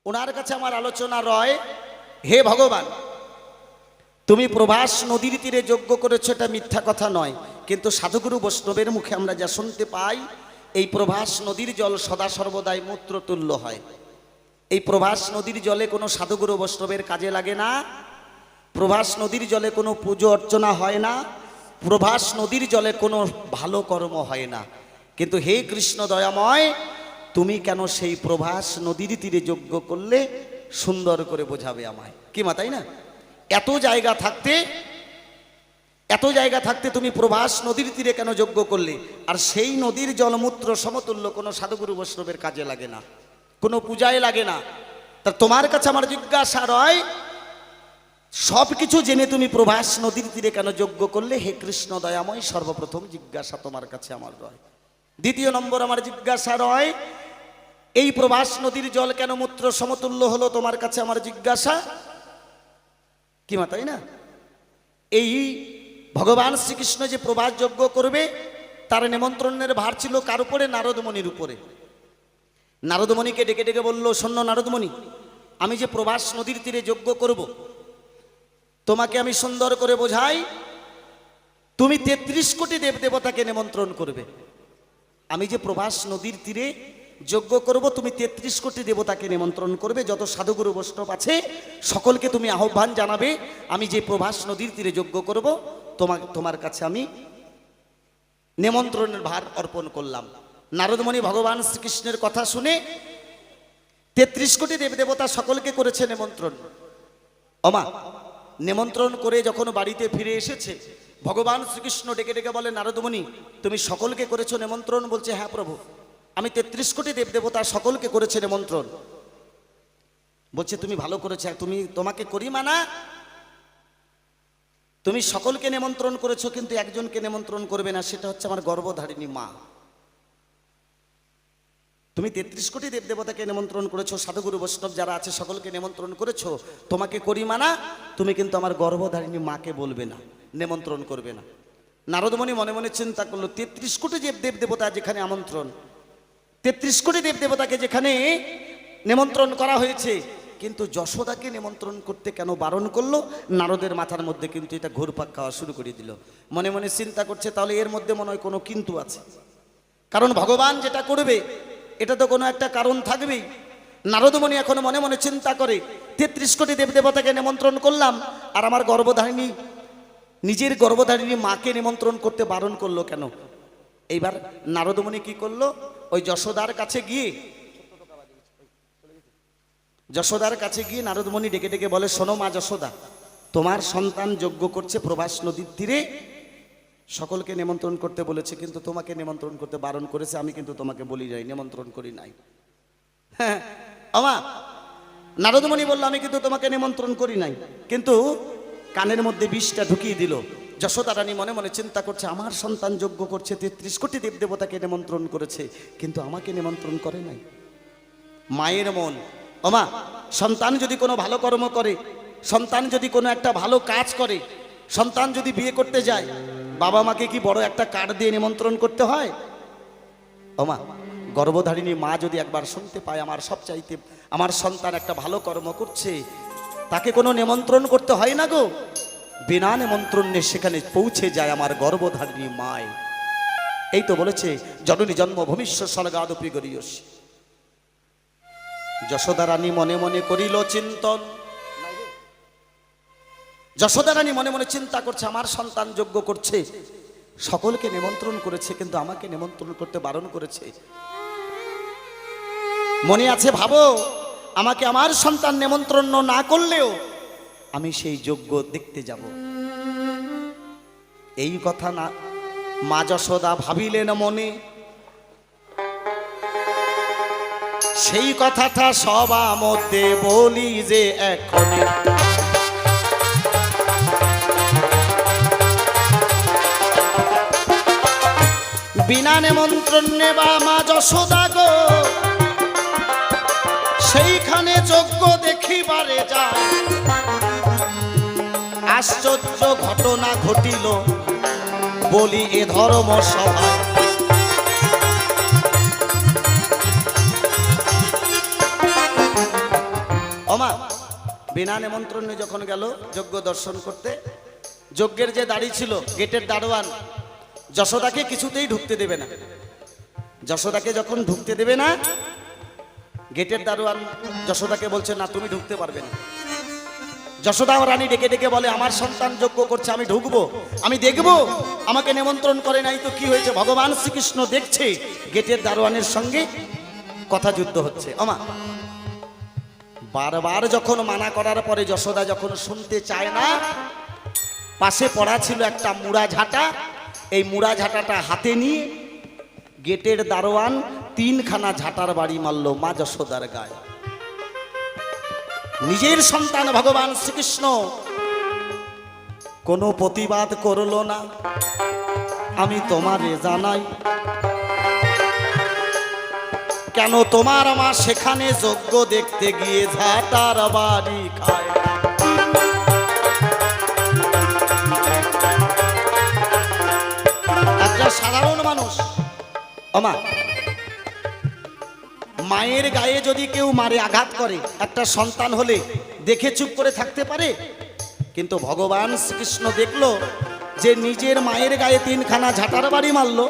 ওনার কাছে আমার আলোচনা রয়, হে ভগবান, তুমি প্রভাস নদীর তীরে যজ্ঞ করেছো, এটা মিথ্যা কথা নয়, কিন্তু সাধুগুরু বৈষ্ণবের মুখে আমরা যা শুনতে পাই, এই প্রভাস নদীর জল সদা সর্বদাই মূত্রতুল্য হয়। এই প্রভাস নদীর জলে কোনো সাধুগুরু বৈষ্ণবের কাজে লাগে না, প্রভাস নদীর জলে কোনো পুজো অর্চনা হয় না, প্রভাস নদীর জলে কোনো ভালো কর্ম হয় না। কিন্তু হে কৃষ্ণ দয়াময়, তুমি কেন সেই প্রভাস নদীর তীরে যজ্ঞ করলে? সুন্দর করে বোঝাবে আমায়, কি মা, তাই না? এত জায়গা থাকতে তুমি প্রভাস নদীর তীরে কেন যজ্ঞ করলে? আর সেই নদীর জলমূত্র সমতুল্য কোনো সাধুগুরু বৈষ্ণবের কাজে লাগে না, কোনো পূজায় লাগে না। তা তোমার কাছে আমার জিজ্ঞাসা রয়, সব কিছু জেনে তুমি প্রভাস নদীর তীরে কেন যজ্ঞ করলে? হে কৃষ্ণ দয়াময়, সর্বপ্রথম জিজ্ঞাসা তোমার কাছে আমার রয়। দ্বিতীয় নম্বর আমার জিজ্ঞাসা রয়, এই প্রভাস নদীর জল কেন মূত্র সমতুল্য হলো? তোমার কাছে আমার জিজ্ঞাসা, কি মা, তাই না? এই ভগবান শ্রীকৃষ্ণ যে প্রভাস যজ্ঞ করবে, তার নিমন্ত্রণের ভার ছিল কার উপরে? নারদমণির উপরে। নারদমণিকে ডেকে ডেকে বলল, শোনো নারদমণি, আমি যে প্রভাস নদীর তীরে যজ্ঞ করব, তোমাকে আমি সুন্দর করে বোঝাই। তুমি 33 কোটি দেবদেবতাকে নিমন্ত্রণ করবে। আমি যে প্রভাস নদীর তীরে যজ্ঞ করব, তুমি 33 কোটি দেবতাকে নিমন্ত্রণ করবে। যত সাধুগুরু বৈষ্ণব আছে সকলকে তুমি আহ্বান জানাবে। আমি যে প্রভাস নদীর তীরে যজ্ঞ করব, তোমার কাছে আমি নিমন্ত্রণের ভার অর্পণ করলাম। নারদমণি ভগবান শ্রীকৃষ্ণের কথা শুনে 33 কোটি দেবদেবতা সকলকে করেছে নিমন্ত্রণ। ওমা, নিমন্ত্রণ করে যখন বাড়িতে ফিরে এসেছে, ভগবান শ্রীকৃষ্ণ ডেকে ডেকে বলে, নারদমণি, তুমি সকলকে করেছো নিমন্ত্রণ? বলছে, হ্যাঁ প্রভু, আমি 33 কোটি দেবদেবতা সকলকে করেছে নিমন্ত্রণ। বলছে, তুমি ভালো করেছো, তোমাকে করি মানা? তুমি সকলকে নিমন্ত্রণ করেছো, কিন্তু একজনকে নিমন্ত্রণ করবে না, সেটা হচ্ছে আমার গর্ভধারিণী মা। তুমি 33 কোটি দেবদেবতাকে নিমন্ত্রণ করেছো, সাধুগুরু বৈষ্ণব যারা আছে সকলকে নিমন্ত্রণ করেছো, তোমাকে করি মানা, তুমি কিন্তু আমার গর্ভধারিণী মাকে বলবে না, নিমন্ত্রণ করবে না। নারদমণি মনে মনে চিন্তা করলো, 33 কোটি দেবদেবতা যেখানে আমন্ত্রণ, 33 কোটি দেবদেবতাকে যেখানে নিমন্ত্রণ করা হয়েছে, কিন্তু যশোদাকে নিমন্ত্রণ করতে কেন বারণ করলো? নারদের মাথার মধ্যে কিন্তু এটা ঘুরপাক খাওয়া শুরু করে দিল। মনে মনে চিন্তা করছে, তাহলে এর মধ্যে মনে হয় কোনো কিন্তু আছে, কারণ ভগবান যেটা করবে এটা তো কোনো একটা কারণ থাকবেই। নারদমণি এখন মনে মনে চিন্তা করে, 33 কোটি দেবদেবতাকে নিমন্ত্রণ করলাম, আর আমার গর্ভধারিণী, নিজের গর্ভধারিণী মাকে নিমন্ত্রণ করতে বারণ করলো কেন? এইবার নারদমণি কি করলো? ওই যশোদার কাছে গিয়ে নারদমণি ডেকে ডেকে বলে, শোনো মা যশোদা, তোমার সন্তান যজ্ঞ করছে প্রভাস নদীর তীরে, সকলকে নিমন্ত্রণ করতে বলেছে, কিন্তু তোমাকে নিমন্ত্রণ করতে বারণ করেছে। আমি কিন্তু তোমাকে বলি নাই, নিমন্ত্রণ করি নাই। হ্যাঁ আমা, নারদমণি বলল, আমি কিন্তু তোমাকে নিমন্ত্রণ করি নাই, কিন্তু কানের মধ্যে বিষটা ঢুকিয়ে দিল। যশোদা রানী মনে মনে চিন্তা করছে, আমার সন্তান যজ্ঞ করছে, 33 কোটি দেবদেবতাকে নিমন্ত্রণ করেছে, কিন্তু আমাকে নিমন্ত্রণ করে নাই। মায়ের মন, ওমা, সন্তান যদি কোনো ভালো কর্ম করে, সন্তান যদি কোনো একটা ভালো কাজ করে, সন্তান যদি বিয়ে করতে যায়, বাবা মাকে কি বড় একটা কার্ড দিয়ে নিমন্ত্রণ করতে হয়? ওমা, গর্ভধারিণী মা যদি একবার শুনতে পায় আমার সন্তান একটা ভালো কর্ম করছে, তাকে কোনো নিমন্ত্রণ করতে হয় না গো, বিনা নিমন্ত্রণে সেখানে পৌঁছে যায় আমার গর্ভধারিণী মায়। এই তো বলেছে, জননী জন্ম ভূমিষ্য স্বর্গাদপি গরীয়সী। যশোদা রানী মনে মনে করিল চিন্তন। যশোদা রানী মনে মনে চিন্তা করছে, আমার সন্তান যজ্ঞ করছে, সকলকে নিমন্ত্রণ করেছে, কিন্তু আমাকে নিমন্ত্রণ করতে বারণ করেছে। মনে আছে, ভাবো, আমাকে আমার সন্তান নিমন্ত্রণ না করলেও আমি সেই যজ্ঞ দেখতে যাব। এই কথা না মা যশোদা ভাবিলেন মনে, সেই কথাটা সবা মধ্যে বলি যে এখনে। বিনা নিমন্ত্রণ নেবা মা যশোদা গো, সেইখানে যজ্ঞ দেখিবারে যায়। আশ্চর্য ঘটনা ঘটিল বলি এ ধর্ম সভায়। বিনা নেমন্ত্রণে যখন গেল যজ্ঞ দর্শন করতে, যজ্ঞের যে দাড়ি ছিল গেটের দারোয়ান যশোদাকে কিছুতেই ঢুকতে দেবে না। যশোদাকে যখন ঢুকতে দেবে না, গেটের দারোয়ান যশোদাকে বলছে না তুমি ঢুকতে পারবে না। যশোদা রানী ডেকে ডেকে বলে আমার সন্তান যজ্ঞ করছে, আমি ঢুকবো, আমি দেখবো, আমাকে নিমন্ত্রণ করে নাই তো কি হয়েছে। ভগবান শ্রীকৃষ্ণ দেখছে গেটের দারোয়ানের সঙ্গে কথা যুদ্ধ হচ্ছে। আমা বারবার যখন মানা করার পরে যশোদা যখন শুনতে চায় না, পাশে পড়া ছিল একটা মুড়া ঝাঁটা, এই মুড়া ঝাঁটাটা হাতে নিয়ে গেটের দারোয়ান 3খানা ঝাঁটার বাড়ি মারল মা যশোদার গায়ে। নিজের সন্তান ভগবান শ্রীকৃষ্ণ কোনো প্রতিবাদ করলো না। আমি তোমারে জানাই, কেন তোমার মা সেখানে যজ্ঞ দেখতে গিয়ে ঝাঁটার বাড়ি খায়। একটা সাধারণ মানুষ আমা মায়ের গায়ে যদি কেউ মারে আঘাত করে, একটা সন্তান হলে দেখে চুপ করে থাকতে পারে? কিন্তু ভগবান শ্রীকৃষ্ণ দেখলো যে নিজের মায়ের গায়ে 3খানা ঝাঁটার বাড়ি মারলো,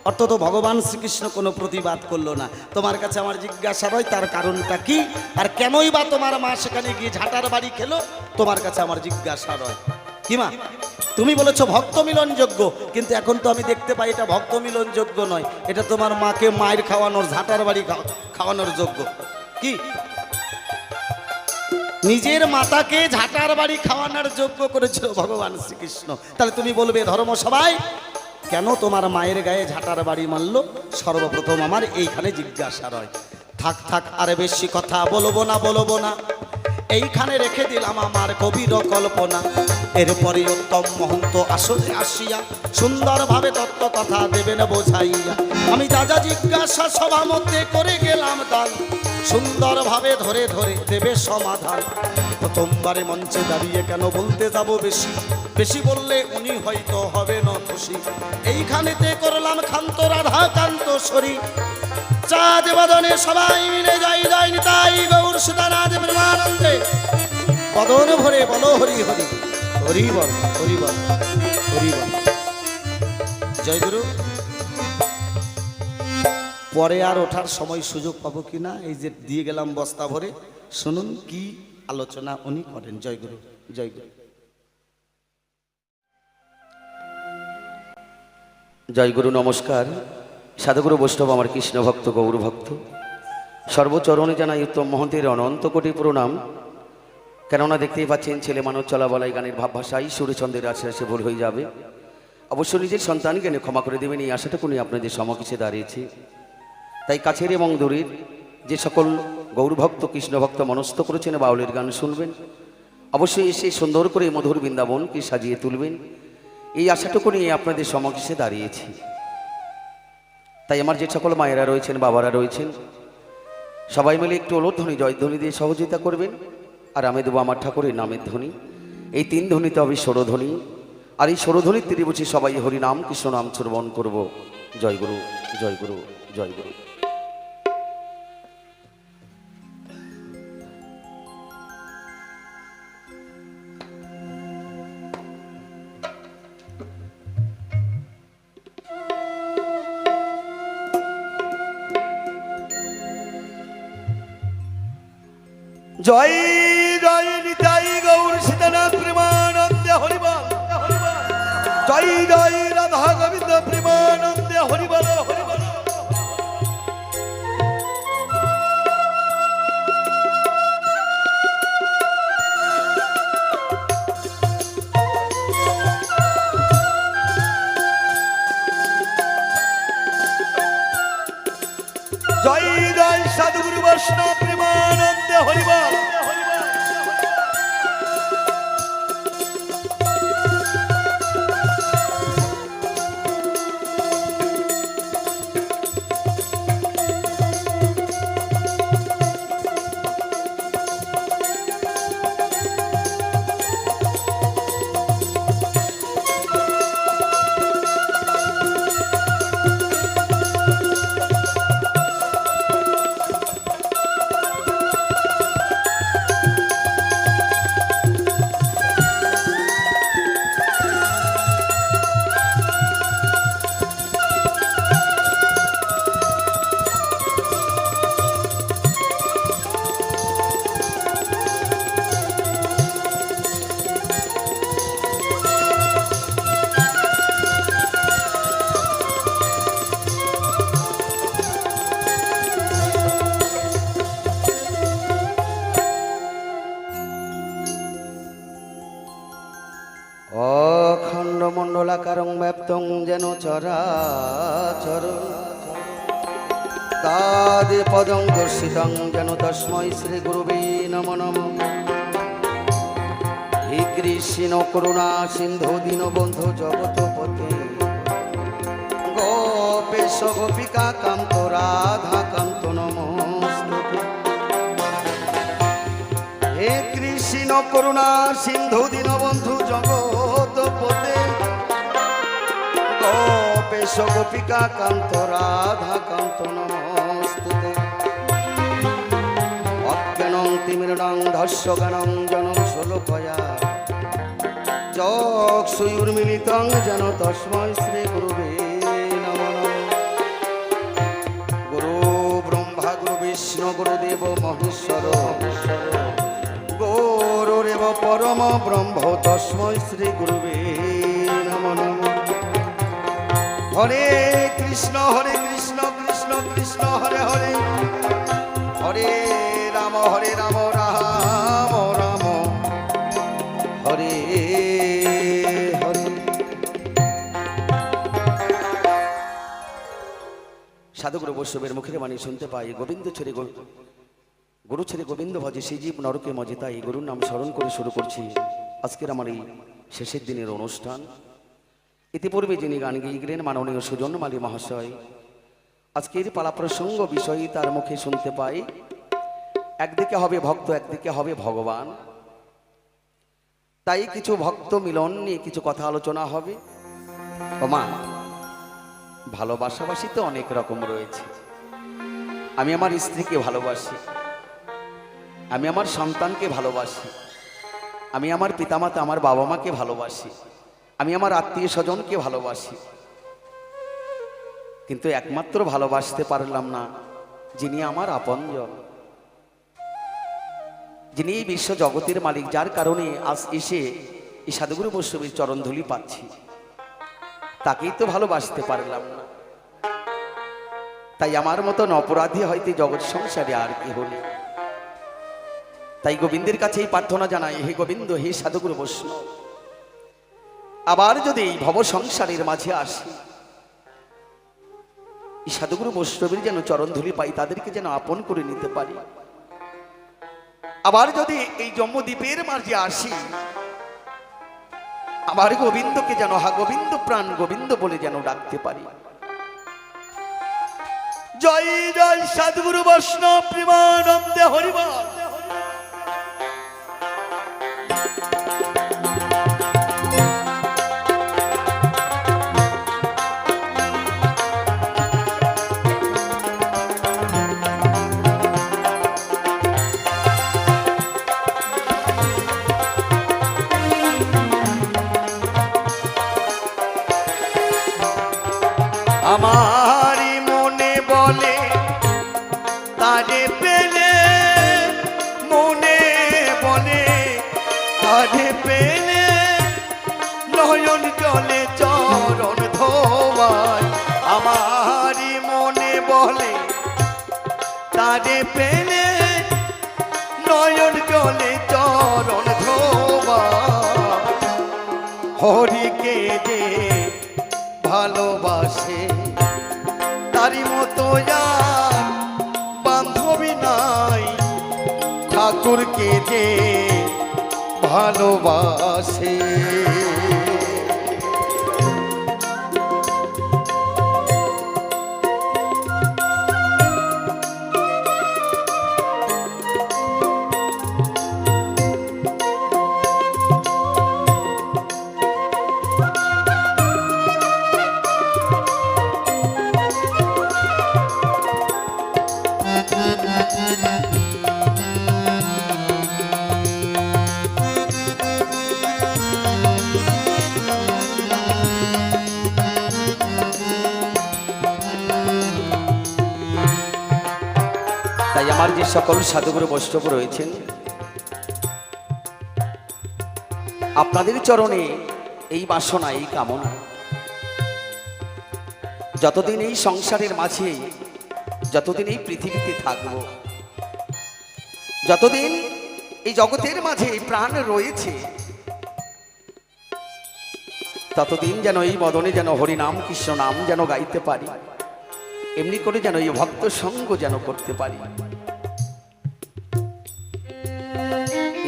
অর্থাৎ ভগবান শ্রীকৃষ্ণ কোনো প্রতিবাদ করলো না। তোমার কাছে আমার জিজ্ঞাসা হয় তার কারণটা কি, আর কেনই বা তোমার মা সেখানে গিয়ে ঝাঁটার বাড়ি খেলো, তোমার কাছে আমার জিজ্ঞাসা হয়। কি মা, তুমি বলেছো ভক্ত মিলন যোগ্য, কিন্তু এখন তো আমি দেখতে পাই এটা ভক্ত মিলন যোগ্য নয়, এটা তোমার মাকে মায়ের খাওয়ানোর, ঝাঁটার বাড়ি খাওয়ানোর যোগ্য। কি নিজের মাতাকে ঝাঁটার বাড়ি খাওয়ানোর যোগ্য করেছিল ভগবান শ্রীকৃষ্ণ? তাহলে তুমি বলবে ধর্ম সবাই কেন তোমার মায়ের গায়ে ঝাঁটার বাড়ি মারলো? সর্বপ্রথম আমার এইখানে জিজ্ঞাসা রয়। থাক থাক আর বেশি কথা বলবো না, এইখানে রেখে দিলাম আমার কবির কল্পনা। এরপরে উত্তম মহন্ত আসলে আসিয়া সুন্দরভাবে তত্ত্ব কথা দেবেন বোঝাইয়া। আমি যা যা জিজ্ঞাসা সভা মধ্যে করে গেলাম দান, সুন্দরভাবে ধরে ধরে দেবে সমাধান। প্রথমবারে মঞ্চে দাঁড়িয়ে কেন বলতে যাব বেশি, বেশি বললে উনি হয়তো হবে না খুশি। এইখানেতে করলাম ক্ষান্ত রাধা কান্ত সরি, চাঁদ বদনে সবাই মিলে যাই যাই তাই গৌর সুদানাথ প্রেমানন্দে। বদন ভরে বলো হরি হরি, হরি বল হরি বল হরি বল। জয় গুরু। পরে আর ওঠার সময় সুযোগ পাবো কিনা, এই যে দিয়ে গেলাম বস্তা ভরে, শুনুন কি আলোচনা উনি করেন। জয় গুরু, জয় গুরু, জয় গুরু। নমস্কার। সাধুগুরু বৈষ্ণব আমার কৃষ্ণ ভক্ত গৌর ভক্ত সর্বচরণে জানাই উত্তম মহন্তের অনন্ত কোটি প্রণাম। কেননা দেখতেই পাচ্ছেন ছেলে মানুষ চলা বলাই গানের ভাবভাষায় সুরেচন্দ্রের আশে ভুল হয়ে যাবে। অবশ্য নিজের সন্তান জ্ঞানে ক্ষমা করে দেবেন, এই আশাটুকু নিয়ে আপনাদের সমকিছে দাঁড়িয়েছে। তাই কাছের এবং দূরের যে সকল গৌরভক্ত কৃষ্ণ ভক্ত মনস্থ করেছেন বাউলের গান শুনবেন, অবশ্যই এসে সুন্দর করে মধুর বৃন্দাবনকে সাজিয়ে তুলবেন, এই আশাটুকু নিয়ে আপনাদের সমকিছে দাঁড়িয়েছি। তাই আমার যে সকল মায়েরা রয়েছেন, বাবারা রয়েছেন, সবাই মিলে একটু ওলধ্বনি জয়ধ্বনি দিয়ে সহযোগিতা করবেন। আর আমি দেবো আমার ঠাকুরের নামের ধ্বনি। এই 3 ধ্বনিতে হবে স্বরধ্বনি, আর এই স্বরধ্বনির তীরে বসে সবাই হরিনাম কৃষ্ণ নাম শ্রবণ করব। জয় গুরু, জয় গুরু, জয় গুরু। জয় জয় নিতাই গৌর সীতানাথ প্রেমানন্দে হরিবল, জয় জয় রাধা গোবিন্দ প্রেমানন্দে হরিবল, হরিবল। জয় জয় সাধুগুরু বৈষ্ণব প্রেমানন্দে হরিবল। আকারং ব্যাপ্তং যেন চরাচর তাদে পদং দর্শিতং যেন তস্মৈ শ্রী গুরুবে নমো নমঃ। হে কৃষ্ণ করুণা সিন্ধু দীনবন্ধু জগৎপতে গোপেশ গোপিকা কান্ত রাধা কান্ত নমস্তুতে। হে কৃষ্ণ করুণা সিন্ধু দীনবন্ধু জগৎপতে গোপেশ গোপিকা কান্ত রাধা কান্ত নমস্তুতে। অজ্ঞানং তিমিরং ধস্যগানং জনং শ্লোকয়া চক্ষুর্মিলিতং যেন তস্মৈ শ্রী গুরুবে নমঃ। গুরু ব্রহ্মা গুরু বিষ্ণু গুরুদেব মহেশ্বর গুরুরেব পরম ব্রহ্ম তস্মৈ শ্রী গুরুবে নমঃ। হরে কৃষ্ণ কৃষ্ণ কৃষ্ণ হরে হরে, হরে রাম রাম রাম হরে হরে। সাধুগুরু বৈষ্ণবের মুখের বাণী শুনতে পাই, গোবিন্দ ছেড়ে গুরু ছেড়ে গোবিন্দ ভজে সেই জীব নরকে মজে, তাই গুরুর নাম স্মরণ করে শুরু করছি আজকের আমার এই শেষের দিনের অনুষ্ঠান। ইতিপূর্বে যিনি গান গেয়ে গেলেন মাননীয় সুজন মালী মহাশয়, আজকের পালা প্রসঙ্গ বিষয় তার মুখে শুনতে পাই, একদিকে হবে ভক্ত একদিকে হবে ভগবান। তাই কিছু ভক্ত মিলন নিয়ে কিছু কথা আলোচনা হবে। ওমা, ভালোবাসাবাসী তো অনেক রকম রয়েছে। আমি আমার স্ত্রীকে ভালোবাসি, আমি আমার সন্তানকে ভালোবাসি, আমি আমার পিতামাতা আমার বাবা মাকে ভালোবাসি, আমি আমার আত্মীয় স্বজনকে ভালোবাসি, কিন্তু একমাত্র ভালোবাসতে পারলাম না যিনি আমার আপনজন, যিনি এই বিশ্ব জগতের মালিক, যার কারণে আজ এসে এই সাধুগুরু বৈষ্ণবের চরণধুলি পাচ্ছি, তাকেই তো ভালোবাসতে পারলাম না। তাই আমার মতন অপরাধী হয়তো জগৎ সংসারে আর কি হলে। তাই গোবিন্দের কাছে এই প্রার্থনা জানাই, হে গোবিন্দ, হে সাধুগুরু বৈষ্ণব, আবার যদি এই ভব সংসারের মাঝে আসি, এই সাধুগুরু বৈষ্ণবের যেন চরণধুলি পাই, তাদেরকে যেন আপন করে নিতে পারি। আবার যদি এই জম্মদ্বীপের মাঝে আসি, আবার গোবিন্দকে যেন হা গোবিন্দ প্রাণ গোবিন্দ বলে যেন ডাকতে পারি। জয় জয় সাধুগুরু বৈষ্ণব প্রেমানন্দে হরিবল। আমারই মনে বলে তারে পেলে, মনে বলে তারে পেলে, নয়ন জলে চরণ ধোয়ায়। আমারই মনে বলে তারে পেলে, নয়ন জলে চরণ ধোয়ায়। হরিকে যে ভালোবাসে তারি মতো আর বান্ধবী নাই, ঠাকুরকে যে ভালোবাসে। তাই আমার যে সকল সাধুগুরু বৈষ্ণব রয়েছেন, আপনাদের চরণে এই বাসনা, এই কামনা, যতদিন এই সংসারের মাঝে, যতদিন এই পৃথিবীতে থাকব, যতদিন এই জগতের মাঝে প্রাণ রয়েছে, ততদিন যেন এই বদনে যেন হরিনাম কৃষ্ণ নাম যেন গাইতে পারি, এমনি করে যেন এই ভক্ত সঙ্গ যেন করতে পারি।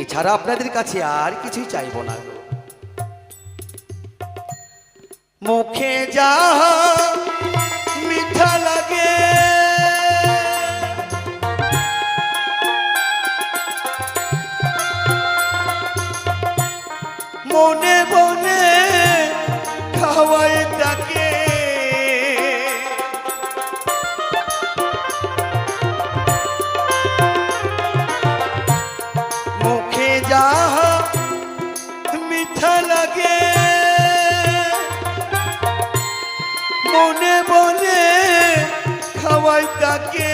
এছাড়া আপনাদের কাছে আর কিছুই চাইবো না। মুখে যাহা মিঠা লাগে মনে মনে খাওয়াই তাকে, মুখে যাহা মিঠা লাগে মনে মনে খাওয়াই তাকে,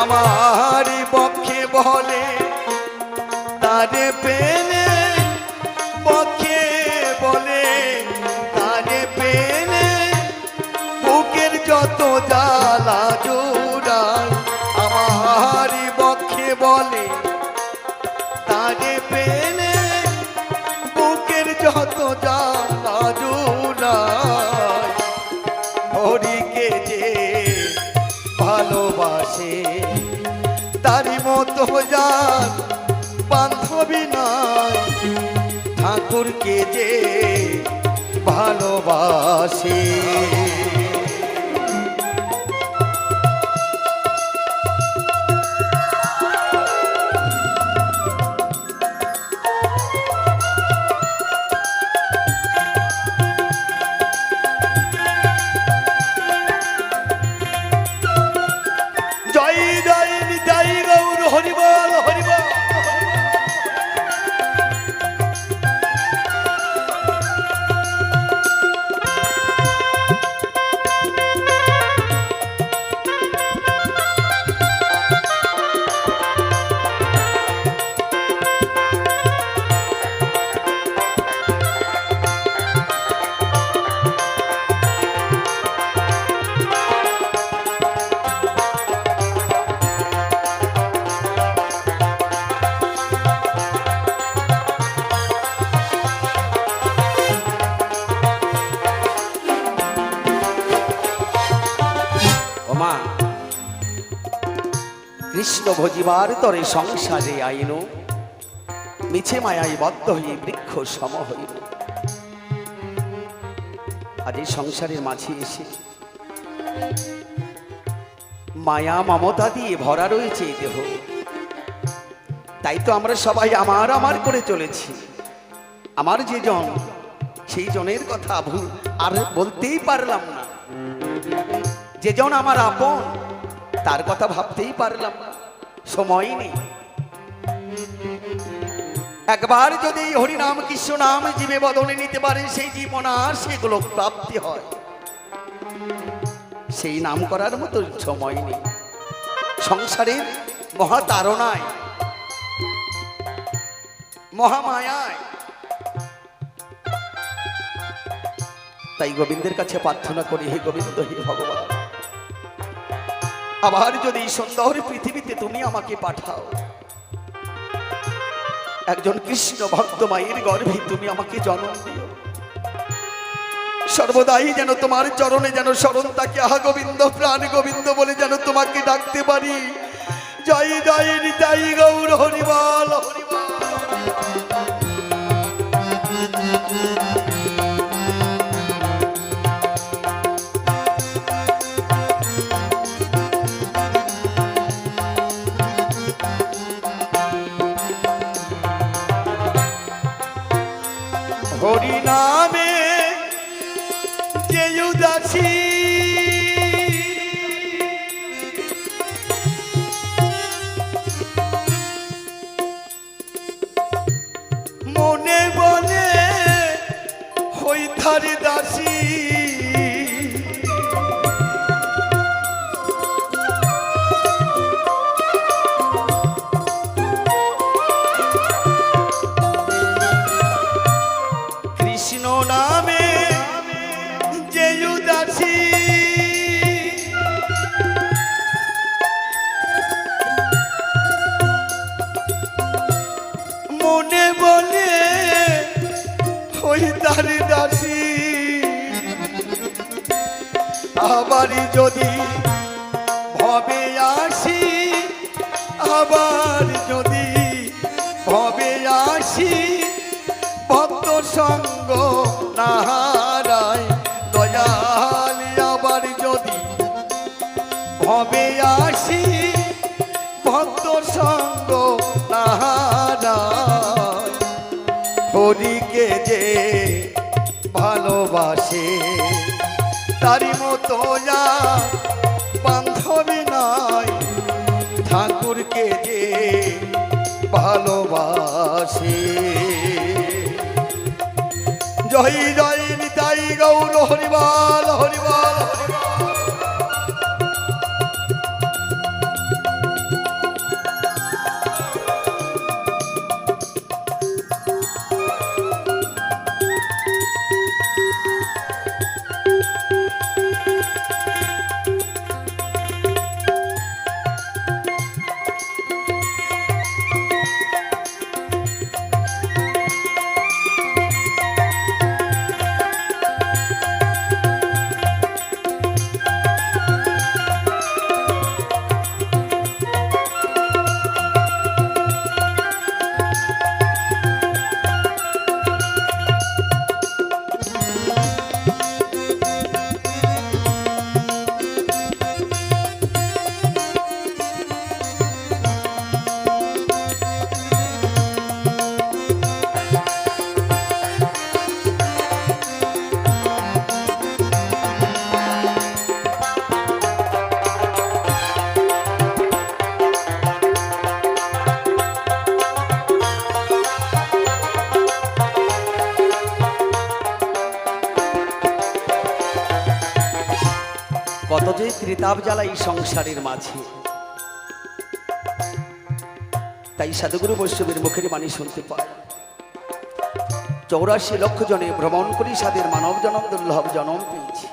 আমার পক্ষে বলে তারে পেলে, পক্ষে বলে তারে পেলে বুকের যত জ্বালা জোড়ায়, আমার পক্ষে বলে তারে পেলে বুকের যত জ্বালা জোড়ায়, হরিকে যে ভালোবাসে তারি মতো যার বান্ধবী নাই, ঠাকুরকে যে ভালোবাসে। জয় জয় নিতাই গৌর হরিবল হরিবল। ওমা, কৃষ্ণ ভজিবার তরে সংসারে আইন, মিছে মায়ায় বদ্ধ হয়ে বৃক্ষ সম হইল। আজ এই সংসারের মাঝে এসে মায়া মমতা দিয়ে ভরা রয়েছে এই দেহ, তাই তো আমরা সবাই আমার আমার করে চলেছি। আমার যে জন, সেই জনের কথা ভুল আর বলতেই পারলাম না। যে জন আমার আপন, তার কথা ভাবতেই পারলাম না, সময় নেই। একবার যদি এই হরিনাম কৃষ্ণ নাম জীবে বদনে নিতে পারে, সেই জীবন আর সেগুলো প্রাপ্তি হয়, সেই নাম করার মতো সময় নেই। সংসারের মহাতারণায়, মহামায়ায়, তাই গোবিন্দের কাছে প্রার্থনা করি, হে গোবিন্দ, হে ভগবান, আবার যদি সুন্দর পৃথিবীতে তুমি আমাকে পাঠাও, একজন কৃষ্ণ ভক্ত মায়ের গর্ভে তুমি আমাকে জন্ম দিও, সর্বদাই যেন তোমার চরণে যেন শরণ থাকে। আহা গোবিন্দ, প্রাণ গোবিন্দ বলে যেন তোমাকে ডাকতে পারি। জয় জয় নিতাই গৌর হরিবল হরিবল। হরিনামে যে উদাসী মনে বলে হইথারি দাসী, কৃষ্ণ নামে যে উদাসী মনে বলে তার দাসী আবার যদি ভবে আসি আবার যদি ভবে আসি ভক্ত সঙ্গ না হারায় দয়াল আবার যদি ভবে আসি ভক্ত সঙ্গ না হারায় হরিকে যে ভালোবাসে তারি মতো বান্ধবী নাই ঠাকুরকে যে ভালোবাসে জয় জয় নিতাই গৌর হরিবল হরিবল কত যে ত্রিতাপ জ্বালা এই সংসারের মাঝে। তাই সাধুগুরু বৈষ্ণবের মুখের বাণী শুনতে পায়, 84 লক্ষ জনে ভ্রমণ করি সাদের মানব জনম দুর্লভ জনম পেয়েছি,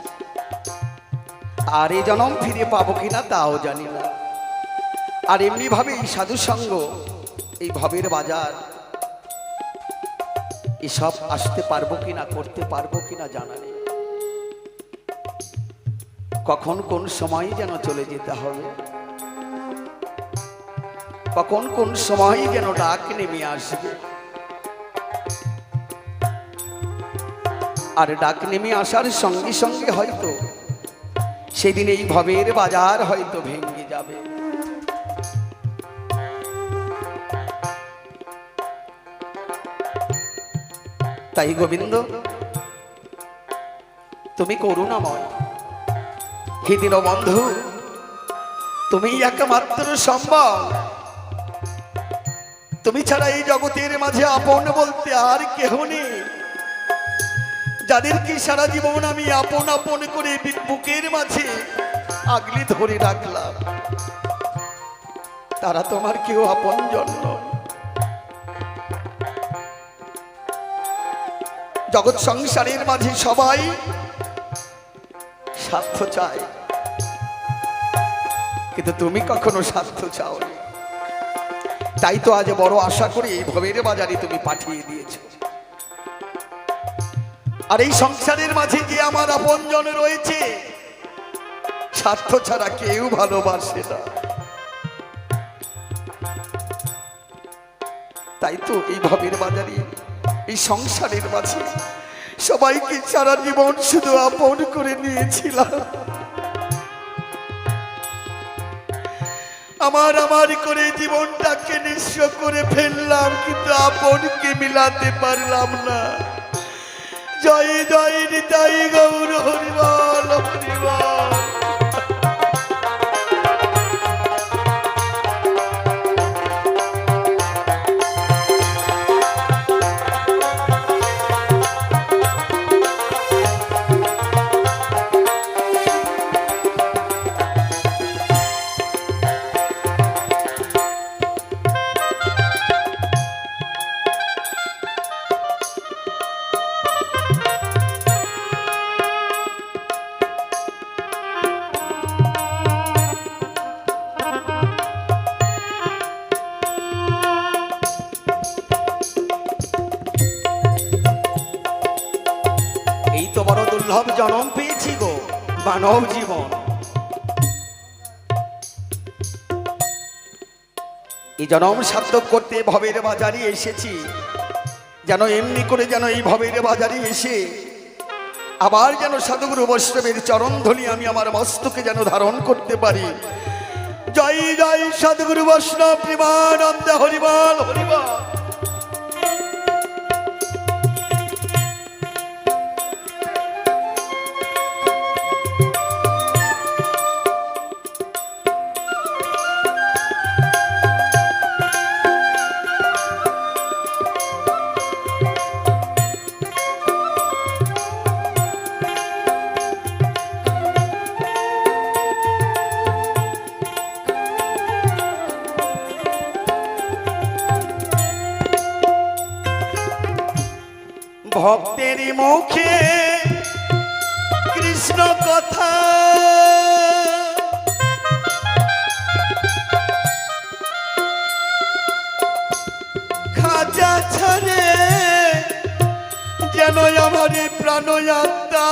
আর এই জনম ফিরে পাবো কিনা তাও জানি না। আর এমনি ভাবে এই সাধু সঙ্গ, এই ভবের বাজার, এসব আসতে পারবো কিনা, করতে পারবো কিনা জানা নেই। কখন কোন সময় যেন চলে যেতে হবে, কখন কোন সময় যেন ডাক নেমে আসবে। আর ডাক নেমে আসার সঙ্গে সঙ্গে হয়তো সেদিন এই ভবের বাজার হয়তো ভেঙে যাবে। তাই গোবিন্দ, তুমি করুণাময়, হে দীনবন্ধু, তুমি একমাত্র সম্ভব। তুমি ছাড়া এই জগতের মাঝে আপন বলতে আর কেহ নেই। যাদেরকে সারা জীবন আমি আপন আপন করে বুকের মাঝে আগলে ধরে রাখলাম, তারা তোমার কেউ আপন জন্য। জগৎ সংসারের মাঝে সবাই স্বার্থ চায়, কিন্তু তুমি কখনো স্বার্থ চাওনি। তাই তো আজ বড় আশা করে এই ভবের বাজারে তুমি পাঠিয়ে দিয়েছ। আর এই সংসারের মাঝে যে আমার আপনজন রয়েছে, স্বার্থ ছাড়া কেউ ভালোবাসে না। তাই তো এই ভবের বাজারে, এই সংসারের মাঝে সবাইকে সারা জীবন শুধু আপন করে নিয়েছিলাম। আমার আমার করে জীবনটাকে নিঃস্ব করে ফেললাম, কিন্তু আপনকে মিলাতে পারলাম না। জয় জয় নিতাই গৌর হরিবল হরিবল। দুর্লভ জনম পেয়েছি গো, মানব জীবন। এই জনম সার্থক করতে ভবের বাজারে এসেছি, যেন এমনি করে যেন এই ভবের বাজারে এসে আবার যেন সাধুগুরু বৈষ্ণবের চরণধ্বনি আমি আমার মস্তকে যেন ধারণ করতে পারি। জয় জয় সাধুগুরু বৈষ্ণব প্রেমানন্দ, হরিবল হরিবল। ভক্তের মুখে কৃষ্ণ কথা, খাজা ছাড়ে যেন আমার প্রাণ আত্মা।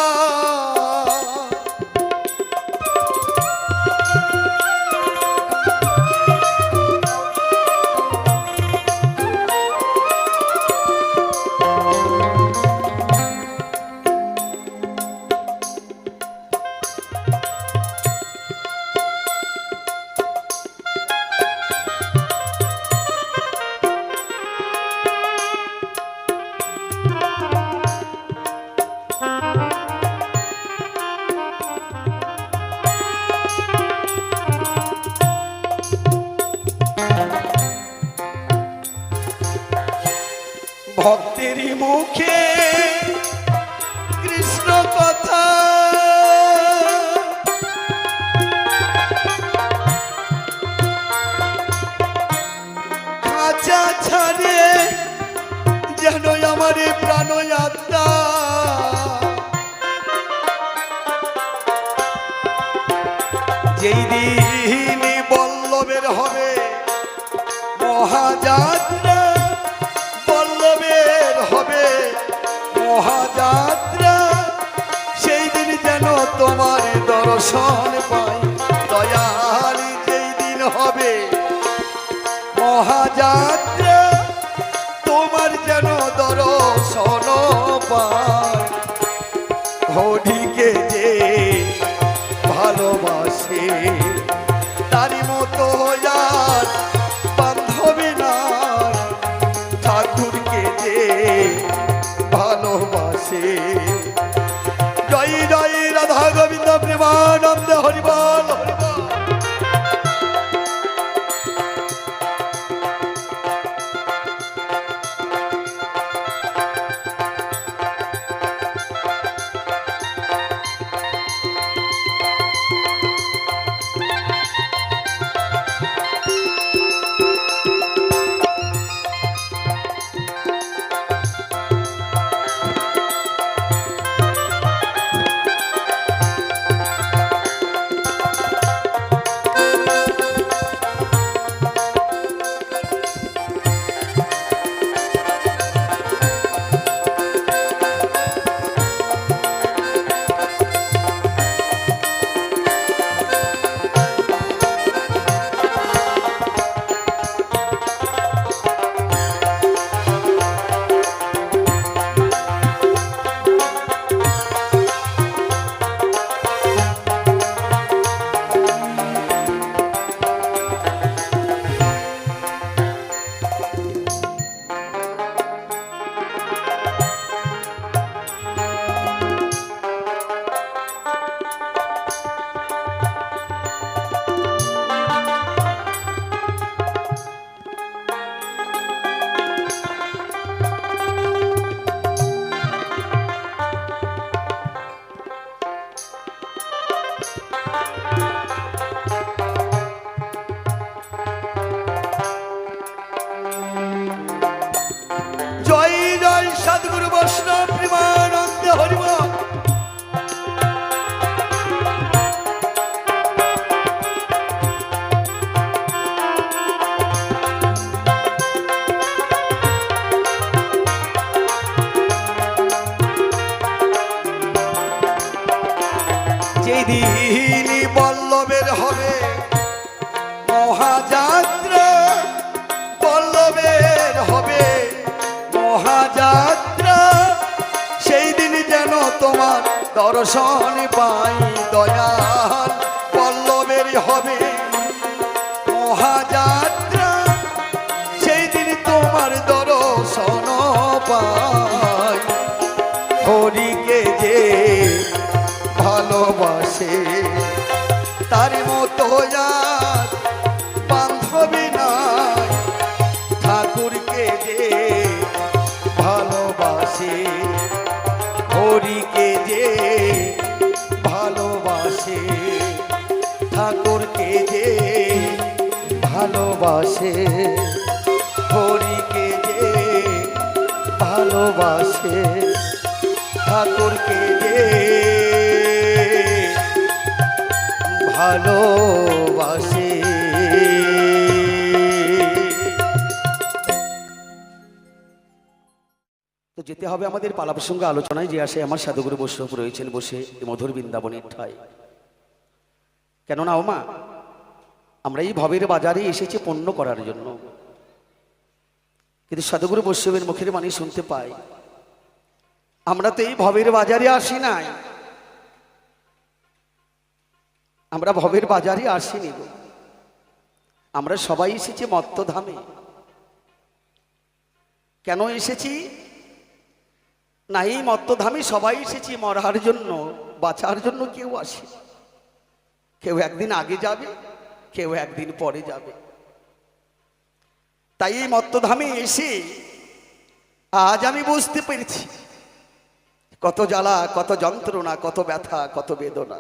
ভক্তের মুখে কৃষ্ণ কথা, খাঁচা ছাড়ে যেন আমার প্রাণ আত্মা। যেই দিন বল্লভের হবে মহাযাত্রা, বল্লভের হবে মহাযাত্রা, সেই দিন যেন তোমার দর্শন পাই। দয়াল যেই দিন হবে মহাযাত্রা, তোমার যেন দর্শন পাই। হরিকে যে ভালোবাসে তারই মতো আর বান্ধবী নাই, ঠাকুরকে যে ভালোবাসে। জয় জয় রাধা গোবিন্দ প্রেমানন্দ, হরিবল হরিবল। সাধুগুরু বৈষ্ণব প্রেমানন্দ, হরিবল। দিন বল্লভের হবে মহাযাত্রা, বল্লভের হবে মহাযাত্রা। সেই দিন যেন তোমার দর্শন পাই দয়াল, বল্লভের হবে মহাযাত্রা। সেই দিন তোমার দর্শন পাই। হরিকে যে ভালোবাসে তার মতো আর বান্ধবী নাই। ঠাকুরকে যে ভালোবাসে, হরিকে যে ভালোবাসে, ঠাকুরকে যে ভালোবাসে, হরিকে যে ভালোবাসে, ঠাকুরকে যে ভালোবাসে। তো যেতে হবে আমাদের পালা প্রসঙ্গ আলোচনায়, যে আসে আমার সাধুগুরু বৈষ্ণব রয়েছেন বসে এই মধুর বৃন্দাবনের ঠাই। কেননা ওমা, আমরা এই ভবের বাজারে এসেছি পণ্য করার জন্য, কিন্তু সাধুগুরু বৈষ্ণবের মুখের বাণী শুনতে পাই আমরা তো এই ভবের বাজারে আসি নাই, আমরা ভবের বাজারে আসিনি গো, আমরা সবাই এসেছি মত্তধামে। কেন এসেছি না, এই মত্তধামে সবাই এসেছি মরার জন্য, বাঁচার জন্য কেউ আসে, কেউ একদিন আগে যাবে, কেউ একদিন পরে যাবে। তাই এই মত্তধামে এসে আজ আমি বুঝতে পেরেছি কত জ্বালা, কত যন্ত্রণা, কত ব্যথা, কত বেদনা।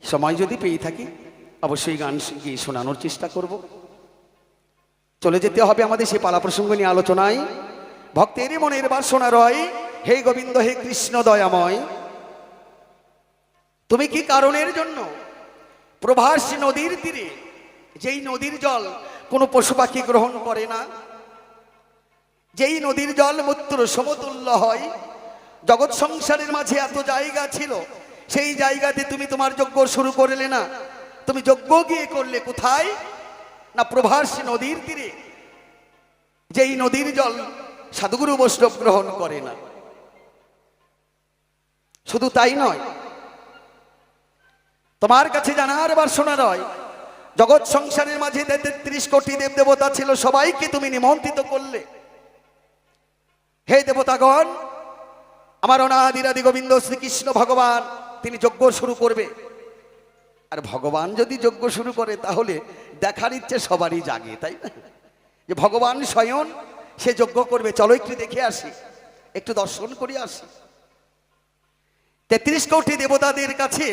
সময় যদি পেয়ে থাকি অবশ্যই গান গিয়ে শোনানোর চেষ্টা করব। চলে যেতে হবে আমাদের সে পালা প্রসঙ্গ নিয়ে আলোচনায়। ভক্তেরই মনের বাসনা রয়, হে গোবিন্দ হে কৃষ্ণ দয়াময়, তুমি কি কারণের জন্য প্রভাসী নদীর তীরে, যেই নদীর জল কোনো পশু পাখি গ্রহণ করে না, যেই নদীর জল মূত্র সমতুল্য হয়, জগৎ সংসারের মাঝে এত জায়গা ছিল, সেই জায়গাতে তুমি তোমার যজ্ঞ শুরু করলে না। তুমি যজ্ঞ গিয়ে করলে কোথায় না, প্রভাসী নদীর তীরে, যেই নদীর জল সাধুগুরু বৈষ্ণব গ্রহণ করে না। শুধু তাই নয়, তোমার কাছে জানার বাসনা রয়, জগৎ সংসারের মাঝে 33 কোটি দেব দেবতা ছিল, সবাইকে তুমি নিমন্ত্রিত করলে। হে দেবতাগণ, আমার অনাদিরাদি গোবিন্দ শ্রীকৃষ্ণ ভগবান তিনি যজ্ঞ শুরু করবে। আর ভগবান যদি যজ্ঞ শুরু করে তাহলে দেখার ইচ্ছে সবারই জাগে, তাই না? যে ভগবান স্বয়ং সে যজ্ঞ করবে, চলো একটু দেখে আসি, একটু দর্শন করে আসি। 33 কোটি দেবতাদের কাছে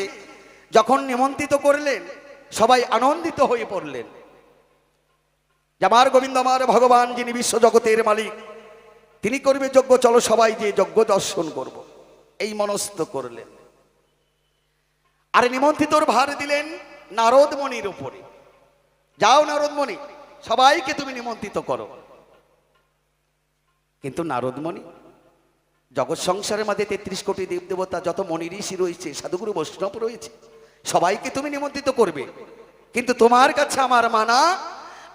যখন নিমন্ত্রিত করলেন, সবাই আনন্দিত হয়ে পড়লেন যে আমার গোবিন্দ, আমার ভগবান যিনি বিশ্ব জগতের মালিক, তিনি করবে যজ্ঞ, চলো সবাই যে যজ্ঞ দর্শন করব, এই মনস্থ করলেন। আর নিমন্ত্রিতর ভার দিলেন নারদ মুনির উপরে। যাও নারদ মুনি, সবাইকে তুমি নিমন্ত্রিত করো। কিন্তু নারদ মুনি, জগৎ সংসারের মধ্যে 33 কোটি দেব দেবতা, যত মনি ঋষি রয়েছে, সাধুগুরু বৈষ্ণব রয়েছে, সবাইকে তুমি নিমন্ত্রিত করবে, কিন্তু তোমার কাছে আমার মানা,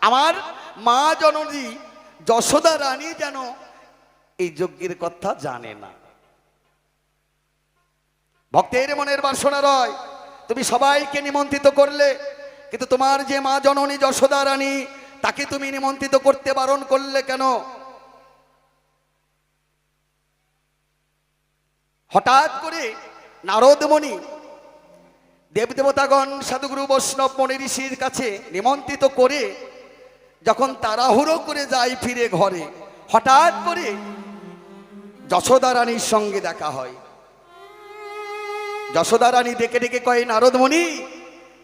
আমার মা জননী যশোদা রানী যেন এই যজ্ঞের কথা জানে না। ভক্তের মনের বাসনা রয়, তুমি সবাইকে নিমন্ত্রিত করলে, কিন্তু তোমার যে মা জননী যশোদা রানী, তাকে তুমি নিমন্ত্রিত করতে বারণ করলে কেন? হঠাৎ করে নারদ মুনি দেবদেবতাগণ সাধুগুরু বৈষ্ণব মনি ঋষির কাছে নিমন্ত্রিত করে যখন তাড়াহুড়ো করে যায় ফিরে ঘরে, হঠাৎ করে যশোদা রানীর সঙ্গে দেখা হয়। যশোদা রানী ডেকে ডেকে কয়, নারদ মুনি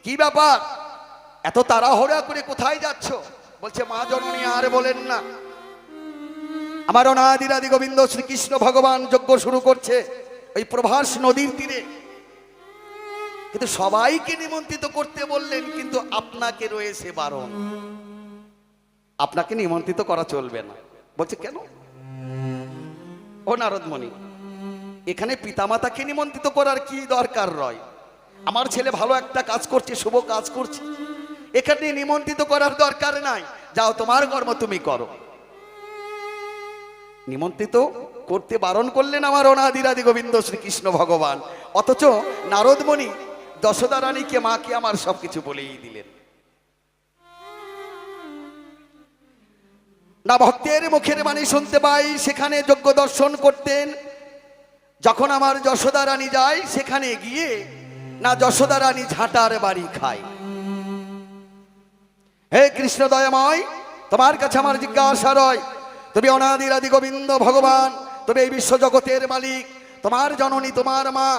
কি ব্যাপার, এত তাড়াহুড়া করে কোথায় যাচ্ছ? বলছে, মা জননী আর বলেন না, আমার অনাদিরাদি গোবিন্দ শ্রীকৃষ্ণ ভগবান যজ্ঞ শুরু করছে ওই প্রভাস নদীর তীরে, কিন্তু সবাইকে নিমন্ত্রিত করতে বললেন, কিন্তু আপনাকে রয়েছে বারণ, আপনাকে নিমন্ত্রিত করা চলবে না। বলছে কেন? ও নারদ মুনি, এখানে পিতামাতাকে নিমন্ত্রিত করার কি দরকার রয়? আমার ছেলে ভালো একটা কাজ করছে, শুভ কাজ করছে, এখানে নিমন্ত্রিত করার দরকার নাই। যাও, তোমার কর্ম তুমি করো। নিমন্ত্রিত করতে বারণ করলেন আমার অনাদিরাদি গোবিন্দ শ্রীকৃষ্ণ ভগবান। অথচ নারদমণি যশোদা রানীকে, মাকে আমার সবকিছু বলেই দিলেন। না ভক্তের মুখের বাণী শুনতে পাই, সেখানে যজ্ঞ দর্শন করতেন। যখন আমার যশোদা রানী যায়, সেখানে গিয়ে না যশোদা রানী ঝাঁটার বাড়ি খায়। হে কৃষ্ণ দয়াময়, তোমার কাছে আমার জিজ্ঞাসা রয়, তুমি অনাদিরাদি গোবিন্দ ভগবান, তুমি এই বিশ্ব জগতের মালিক, তোমার জননী, তোমার মা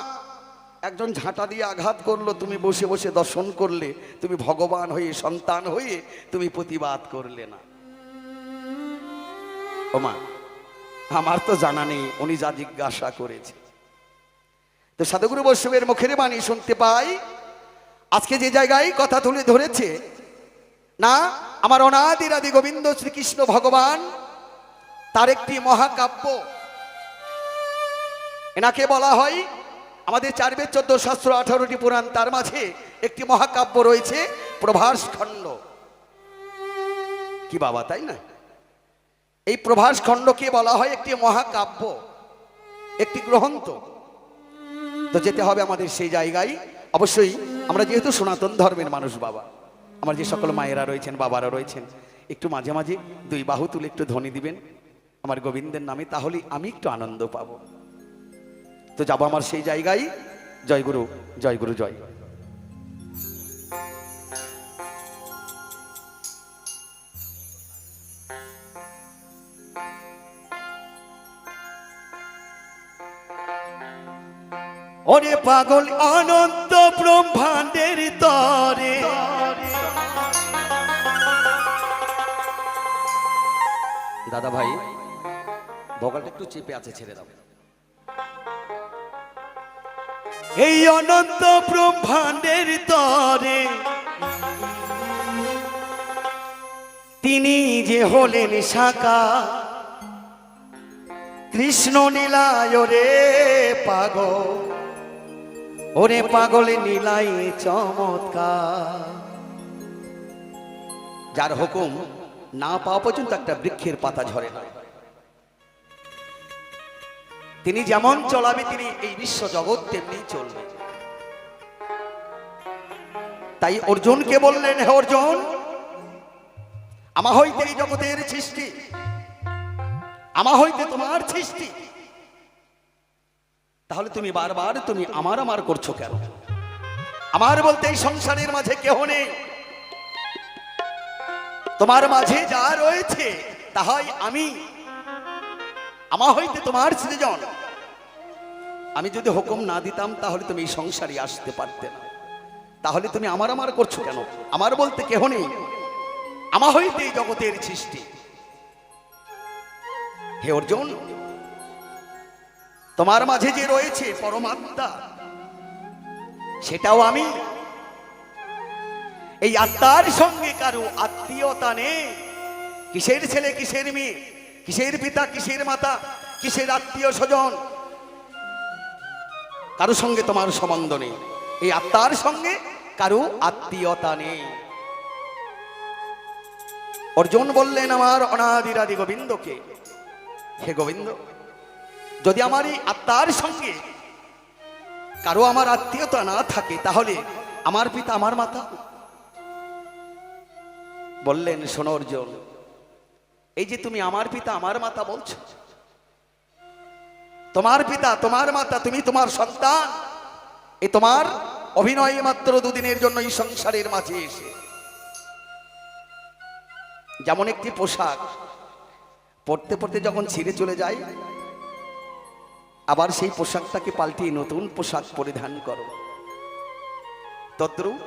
একজন ঝাঁটা দিয়ে আঘাত করলো, তুমি বসে বসে দর্শন করলে, তুমি ভগবান হয়ে, সন্তান হয়ে তুমি প্রতিবাদ করলে না। ও মা, আমার তো জানা নেই উনি যা জিজ্ঞাসা করেছে। তো সাধুগুরু বৈষ্ণবের মুখের বাণী শুনতে পাই, আজকে যে জায়গায় কথা তুলে ধরেছে না আমার অনাদিরাদি গোবিন্দ শ্রীকৃষ্ণ ভগবান, তার একটি মহাকাব্য, এনাকে বলা হয় আমাদের 4 বেদ 14 শাস্ত্র 18টি পুরাণ, তার মাঝে একটি মহাকাব্য রয়েছে প্রভাস খণ্ড। কি বাবা, তাই না? এই প্রভাস খণ্ডকে বলা হয় একটি মহাকাব্য, একটি গ্রন্থ। তো যেতে হবে আমাদের সেই জায়গায়। অবশ্যই আমরা যেহেতু সনাতন ধর্মের মানুষ বাবা, আমার যে সকল মায়েরা রয়েছেন, বাবারা রয়েছেন, একটু মাঝে মাঝে 2 বাহু তুলে একটু ধ্বনি দিবেন আমার গোবিন্দের নামে, তাহলে আমি একটু আনন্দ পাবো। তো যাবো আমার সেই জায়গায়। জয় গুরু, জয় গুরু, জয়। ওরে পাগল অনন্ত ব্রহ্মাণ্ডের তরে, দাদা ভাই, ভোকালটা একটু চেপে আছে, ছেড়ে দাও। এই অনন্ত ব্রহ্মাণ্ডের তরে তিনি যে হলেন সাকা, কৃষ্ণ নীলায় রে পাগল, ওরে পাগল নীলায় চমৎকার। যার হুকুম না পাওয়া পর্যন্ত একটা বৃক্ষের পাতা ঝরে না। তিনি যেমন চলাবে, তিনি এই বিশ্ব জগৎ তেমনি চলবে। তাই অর্জুনকে বললেন, হে অর্জুন, আমা হইতে এই জগতের সৃষ্টি, আমা হইতে তোমার সৃষ্টি, তাহলে তুমি বারবার তুমি আমার আমার করছো কেন? আমার বলতে এই সংসারের মাঝে কেহ নেই, তোমার মাঝে যা রয়েছে তাহাই আমি, আমা হইতে তোমার সৃজন। আমি যদি হুকুম না দিতাম তাহলে তুমি এই সংসারে আসতে পারতে না, তাহলে তুমি আমার আমার করছো কেন? আমার বলতে কেহ নেই, আমা হইতে এই জগতের সৃষ্টি। হে অর্জুন, তোমার মাঝে যে রয়েছে পরমাত্মা, সেটাও আমি। এই আত্মার সঙ্গে কারো আত্মীয়তা নেই। কিসের ছেলে, কিসের মেয়ে, কিসের পিতা, কিসের মাতা, কিসের আত্মীয় স্বজন, কারো সঙ্গে তোমার সম্বন্ধ নেই। এই আত্মার সঙ্গে কারো আত্মীয়তা নেই। অর্জুন বললেন আমার অনাদিরাদি গোবিন্দকে, হে গোবিন্দ, যদি আমার এই আত্মার সঙ্গে কারো আমার আত্মীয়তা না থাকে, তাহলে আমার পিতা, আমার মাতা। বললেন, শোনো অর্জুন, এই যে তুমি আমার পিতা, আমার মাতা বলছো, তোমার পিতা, তোমার মাতা, তুমি তোমার সন্তান, এ তোমার অভিনয় মাত্র 2 দিনের জন্য এই সংসারের মাঝে এসে। যেমন একটি পোশাক পরতে পরতে যখন ছিঁড়ে চলে যায়, আবার সেই পোশাকটাকে পাল্টিয়ে নতুন পোশাক পরিধান করো, তদ্রূপ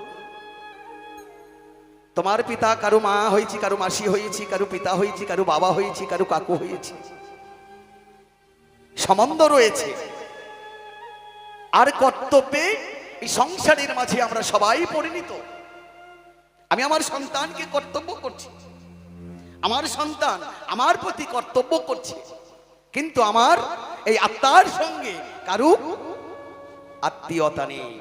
তোমার পিতা, কারো মা হয়েছি, কারো মাসি হয়েছি, কারো পিতা হয়েছি, কারো বাবা হয়েছি, কারো কাকু হয়েছি, সম্বন্ধ রয়েছে। আর কর্তব্যে এই সংসারের মাঝে আমরা সবাই পরিণত। আমি আমার সন্তানকে কর্তব্য করছি, আমার সন্তান আমার প্রতি কর্তব্য করছে, কিন্তু আমার এই আত্মার সঙ্গে কারু আত্মীয়তা নেই।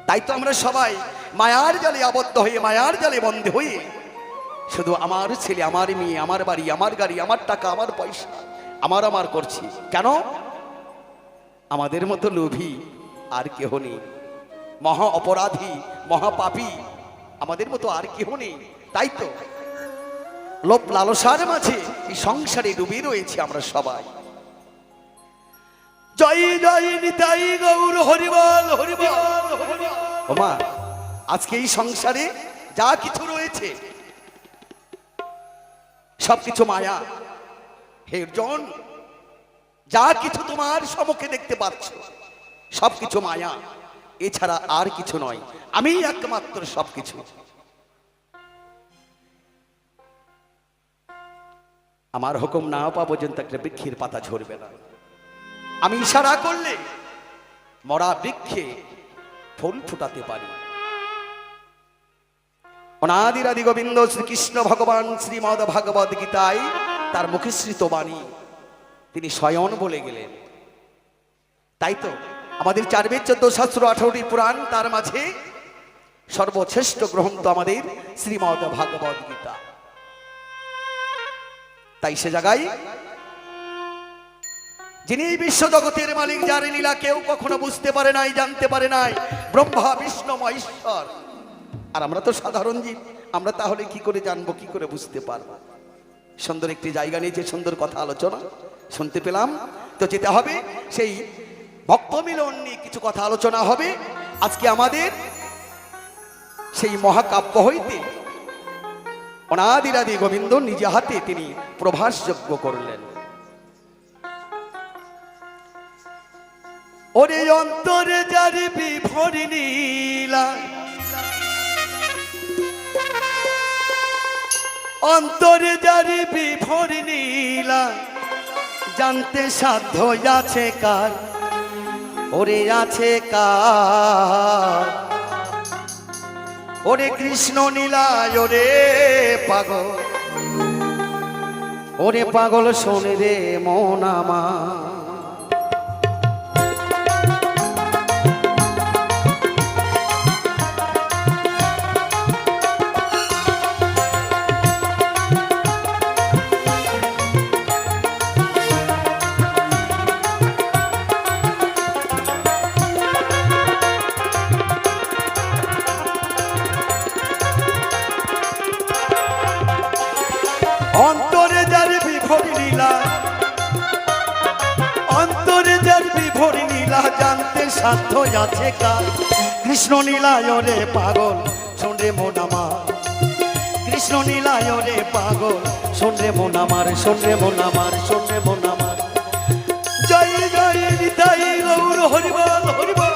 তাই তো আমরা সবাই মায়ার জালে আবদ্ধ হয়ে, মায়ার জালে বন্ধ হয়ে শুধু আমার ছেলে, আমার মেয়ে, আমার বাড়ি, আমার গাড়ি, আমার টাকা, আমার পয়সা, আমার আমার করছি। কেন? আমাদের মতো লোভী আর কেহ নেই, মহা অপরাধী, মহাপাপী আমাদের মতো আর কেহ নেই। তাই তো লোভ লালসার মাঝে এই সংসারে ডুবে রয়েছে আমরা সবাই। জয় জয় নিতাই গৌর হরিবল হরিবল হরিবল। ওমা, আজকে এই সংসারে যা কিছু রয়েছে সবকিছু মায়া। হে অর্জুন, যা কিছু তোমার সম্মুখে দেখতে পাচ্ছ সবকিছু মায়া, এছাড়া আর কিছু নয়। আমি একমাত্র সবকিছু। আমার হুকুম না পাওয়া পর্যন্ত একটা বৃক্ষের পাতা ঝরবে না। আমি ইশারা করলে মরা বৃক্ষে ফুল ফুটাতে পারি। অনাদির আদি গোবিন্দ শ্রীকৃষ্ণ ভগবান শ্রীমদ ভাগবত গীতায় তার মুখশ্রিত বাণী তিনি স্বয়ং বলে গেলেন। তাই তো আমাদের 4 বেদ 14 শাস্ত্র 18টি পুরাণ, তার মাঝে সর্বশ্রেষ্ঠ গ্রন্থ আমাদের শ্রীমদ ভাগবত গীতা। তাই সে জায়গায় যিনি বিশ্ব জগতের মালিক, যার লীলা কেউ কখনো বুঝতে পারে নাই, জানতে পারে নাই, ব্রহ্মা বিষ্ণু মহেশ্বর। আর আমরা তো সাধারণ জীব, আমরা তাহলে কি করে জানবো, কি করে বুঝতে পারবো? সুন্দর একটি জায়গা নিয়ে যে সুন্দর কথা আলোচনা শুনতে পেলাম, তো যেতে হবে সেই ভক্ত মিলন নিয়ে কিছু কথা আলোচনা হবে। আজকে আমাদের সেই মহাকাব্য হইতে অনাদিরাদি গোবিন্দ নিজে হাতে তিনি প্রভাস যজ্ঞ করলেন। ওরে অন্তরে যার বিভোর নীলা, অন্তরে যার বিভোর নীলা, জানতে সাধ্য আছে কার, ওরে আছে কার। ওরে কৃষ্ণ নীলায় ওরে পাগল, ওরে পাগল শোনে রে মন আমার। অন্তরে যার বিভোর নীলা, অন্তরে যার বিভোর নীলা, জানতে সাধ্য আছে কার। কৃষ্ণ নীলায় রে পাগল শোন রে মন আমার, কৃষ্ণ নীলায় রে পাগল শোন রে মন আমার, শোন রে মন আমার, শোন রে মন আমার। জয় জয় নিতাই গৌর হরিবল হরিবল।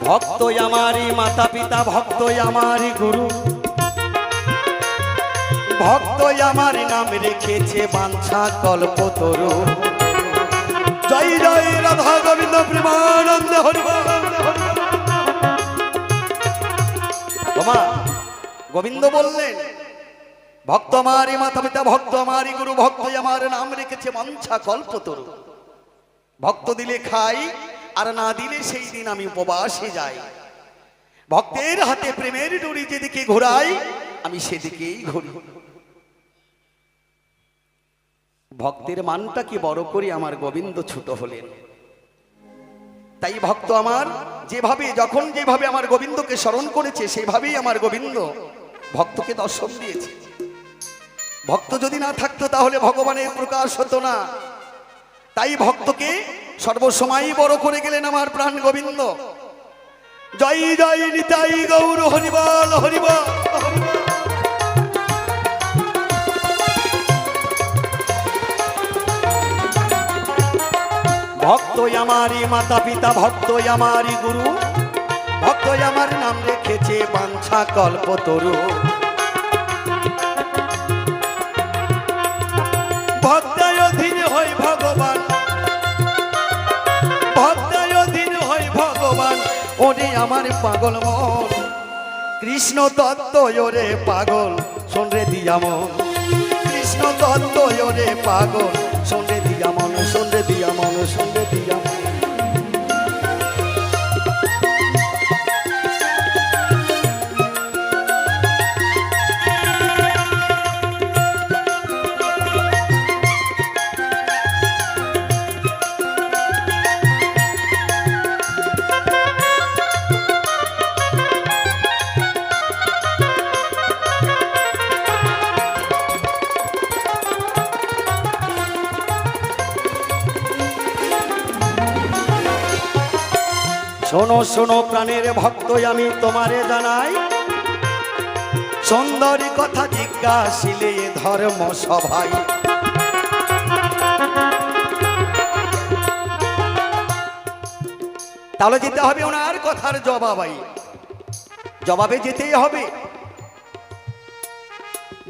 ভক্ত আমারি মাতা পিতা, ভক্ত আমারি গুরু, ভক্ত আমার নাম রেখেছে বাঞ্ছা কল্পতরু। জয় জয় রাধা গোবিন্দ প্রেমানন্দ হরি বল। ওমা, গোবিন্দ বললেন ভক্ত আমারি মাতা পিতা, ভক্ত আমারি গুরু, ভক্ত আমার নাম রেখেছে বাঞ্ছা কল্পতরু। ভক্ত দিলে খাই, আর না দিলে সেই দিন আমি উপবাসে যাই। ভক্তের হাতে প্রেমের ডুরি যেদিকে ঘোরাই, আমি সেদিকেই ঘুরি। ভক্তের মানটাকে বড় করে আমার গোবিন্দ ছোট হলেন। তাই ভক্ত আমার যেভাবে, যখন যেভাবে আমার গোবিন্দকে স্মরণ করেছে, সেভাবেই আমার গোবিন্দ ভক্তকে দর্শন দিয়েছে। ভক্ত যদি না থাকতো তাহলে ভগবানের প্রকাশ হতো না। তাই ভক্তকে সর্বসময় বড় করে গেলেন আমার প্রাণ গোবিন্দ। জয় জয় নিতাই গৌর হরিবল হরিবল। ভক্তই আমারই মাতা পিতা, ভক্তই আমারই গুরু, ভক্তই আমার নাম রেখেছে বাঞ্ছা কল্পতরু। ভক্তায় অধীন হই ভগবান, ভক্তায় অধীন হই ভগবান। ওরে আমার পাগল মন, কৃষ্ণ তত্ত্ব ওরে পাগল, শোন রে দিয়া মন। কৃষ্ণ তত্ত্ব ওরে পাগল, শোন রে দিয়া মন, শোন রে দিয়া মন, শোন রে দিয়া মন। শোনো শোনো প্রাণের ভক্ত, আমি তোমারে জানাই, সুন্দরী কথা জিজ্ঞাসিলে ধর্ম সভায়। তাহলে যেতে হবে ওনার কথার জবাবাই, জবাবে যেতেই হবে।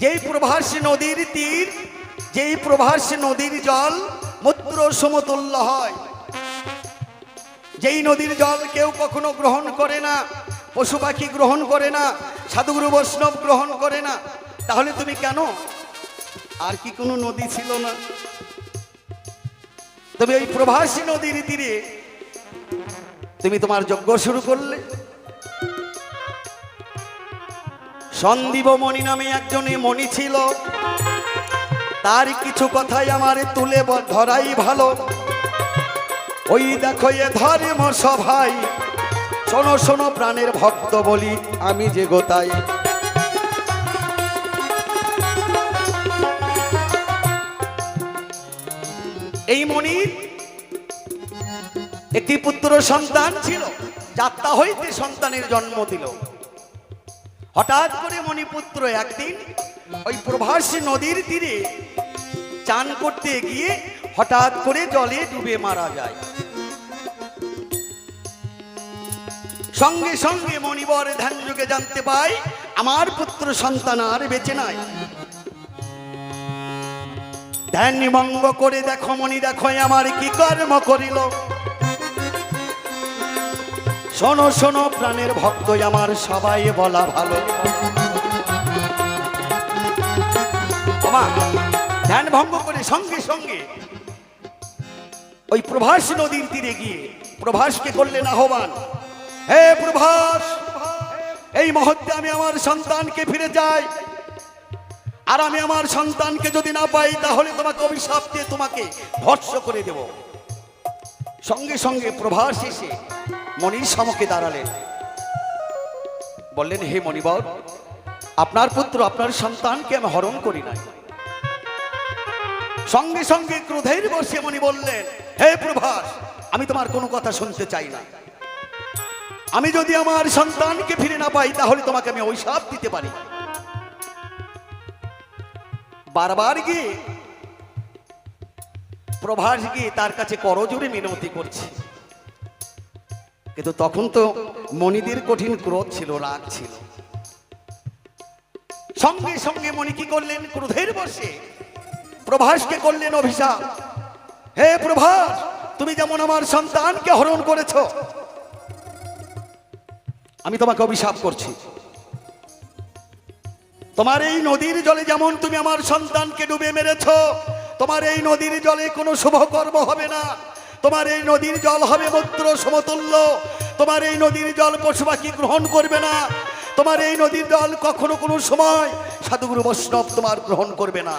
যেই প্রভাস নদীর তীর, যেই প্রভাস নদীর জল মূত্র সমতুল্য হয়, যেই নদীর জল কেউ কখনো গ্রহণ করে না, পশু পাখি গ্রহণ করে না, সাধুগুরু বৈষ্ণব গ্রহণ করে না, তাহলে তুমি কেন? আর কি কোনো নদী ছিল না? তবে ওই প্রভাসী নদীর তীরে তুমি তোমার যজ্ঞ শুরু করলে। সন্দীপ মণি নামে একজনে মণি ছিল, তার কিছু কথাই আমার তুলে ধরাই ভালো। ওই দেখো এ ধর্ম সভাই, শোনো শোনো প্রাণের ভক্ত বলি আমি যে গোতাই। এই মণির একটি পুত্র সন্তান ছিল, যাত্রা হইতে সন্তানের জন্ম দিল। হঠাৎ করে মণিপুত্র একদিন ওই প্রভাসী নদীর তীরে চান করতে গিয়ে হঠাৎ করে জলে ডুবে মারা যায়। সঙ্গে সঙ্গে মণিবর ধ্যান যুগে জানতে পাই আমার পুত্র সন্তান আর বেঁচে নাই। ধ্যান নিমঙ্গ করে দেখো মণি, দেখো আমার কি কর্ম করিল। শোনো শোনো প্রাণের ভক্ত আমার সবাই বলা ভালো। ধ্যান ভঙ্গ করে সঙ্গে সঙ্গে ওই প্রভাস নদীর তীরে গিয়ে প্রভাসকে করলেন আহ্বান। হে প্রভাস, এই মুহূর্তে আমি আমার সন্তানকে ফিরে যাই, আর আমি আমার সন্তানকে যদি না পাই তাহলে তোমাকে অভিশাপ দিয়ে তোমাকে ভস্ম করে দেব। সঙ্গে সঙ্গে প্রভাস এসে মণির সম্মুখে দাঁড়ালেন, বললেন হে মণিবর, আপনার পুত্র আপনার সন্তানকে আমি হরণ করি নাই। সঙ্গে সঙ্গে ক্রোধের বশে মণি বললেন, হে প্রভাস, আমি তোমার কোনো কথা শুনতে চাই না। আমি যদি আমার সন্তানকে ফিরে না পাই তাহলে তোমাকে আমি অভিশাপ দিতে পারি। বারবার গিয়ে প্রভাস গিয়ে তার কাছে করজোড়ে মিনতি করছে, কিন্তু তখন তো মণিদের কঠিন ক্রোধ ছিল, রাগ ছিল। সঙ্গে সঙ্গে মণি কি করলেন, ক্রোধের বশে প্রভাসকে করলেন অভিশাপ। হে প্রভাস, তুমি যেমন আমার সন্তানকে হরণ করেছ, আমি তোমাকে অভিশাপ করছি। তোমার এই নদীর জলে যেমন তুমি আমার সন্তানকে ডুবে মেরেছ, তোমার এই নদীর জলে কোনো শুভ কর্ম হবে না। তোমার এই নদীর জল হবে মূত্র সমতুল্য। তোমার এই নদীর জল পশু পাখি গ্রহণ করবে না। তোমার এই নদীর জল কখনো কোনো সময় সাধুগুরু বৈষ্ণব তোমার গ্রহণ করবে না।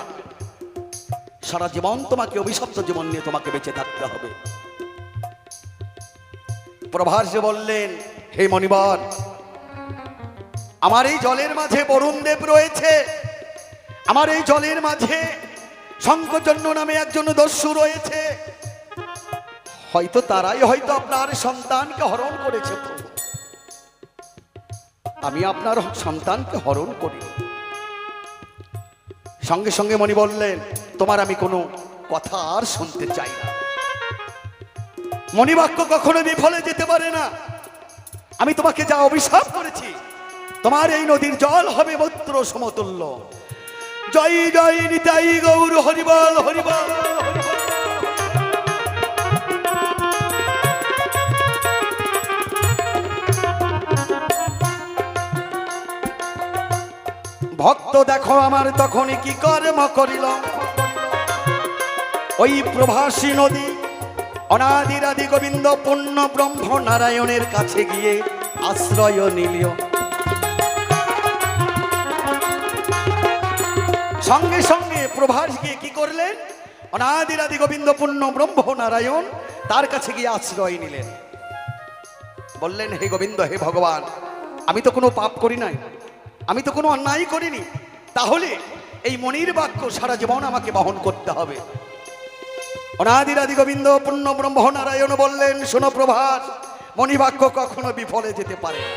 সারা জীবন তোমাকে অভিশপ্ত জীবন নিয়ে তোমাকে বেঁচে থাকতে হবে। প্রভাস বললেন, হে মণিবর, আমার এই জলের মাঝে বরুণ দেব রয়েছে, আমার এই জলের মাঝে শঙ্করজন্য নামে একজন দস্যু রয়েছে, হয়তো তারাই হয়তো আপনার সন্তানকে হরণ করেছে প্রভু। আমি আপনার সন্তানকে হরণ করি। সঙ্গে সঙ্গে মণি বললেন, তোমার আমি কোনো কথা আর শুনতে চাই না। মণিবাক্য কখনো বিফলে যেতে পারে না। আমি তোমাকে যা অভিশাপ করেছি, তোমার এই নদীর জল হবে মূত্র সমতুল্য। জয় জয় নিতাই গৌর হরিবল হরিবল। ভক্ত দেখো আমার তখনই কি কর্ম করিল, ওই প্রভাসী নদী অনাদিরাদি গোবিন্দ পূর্ণ ব্রহ্ম নারায়ণের কাছে গিয়ে আশ্রয় নিল। সঙ্গে সঙ্গে প্রভাস গিয়ে কি করলেন, অনাদিরাদি গোবিন্দ পূর্ণ ব্রহ্ম নারায়ণ তার কাছে গিয়ে আশ্রয় নিলেন। বললেন, হে গোবিন্দ, হে ভগবান, আমি তো কোনো পাপ করি নাই, আমি তো কোনো অন্যায় করিনি, তাহলে এই মনির বাক্য সারা জীবন আমাকে বহন করতে হবে। অনাদিরাদি গোবিন্দ পূর্ণ ব্রহ্ম নারায়ণ বললেন, শোনো প্রভাস, মণিবাক্য কখনো বিফলে যেতে পারে না।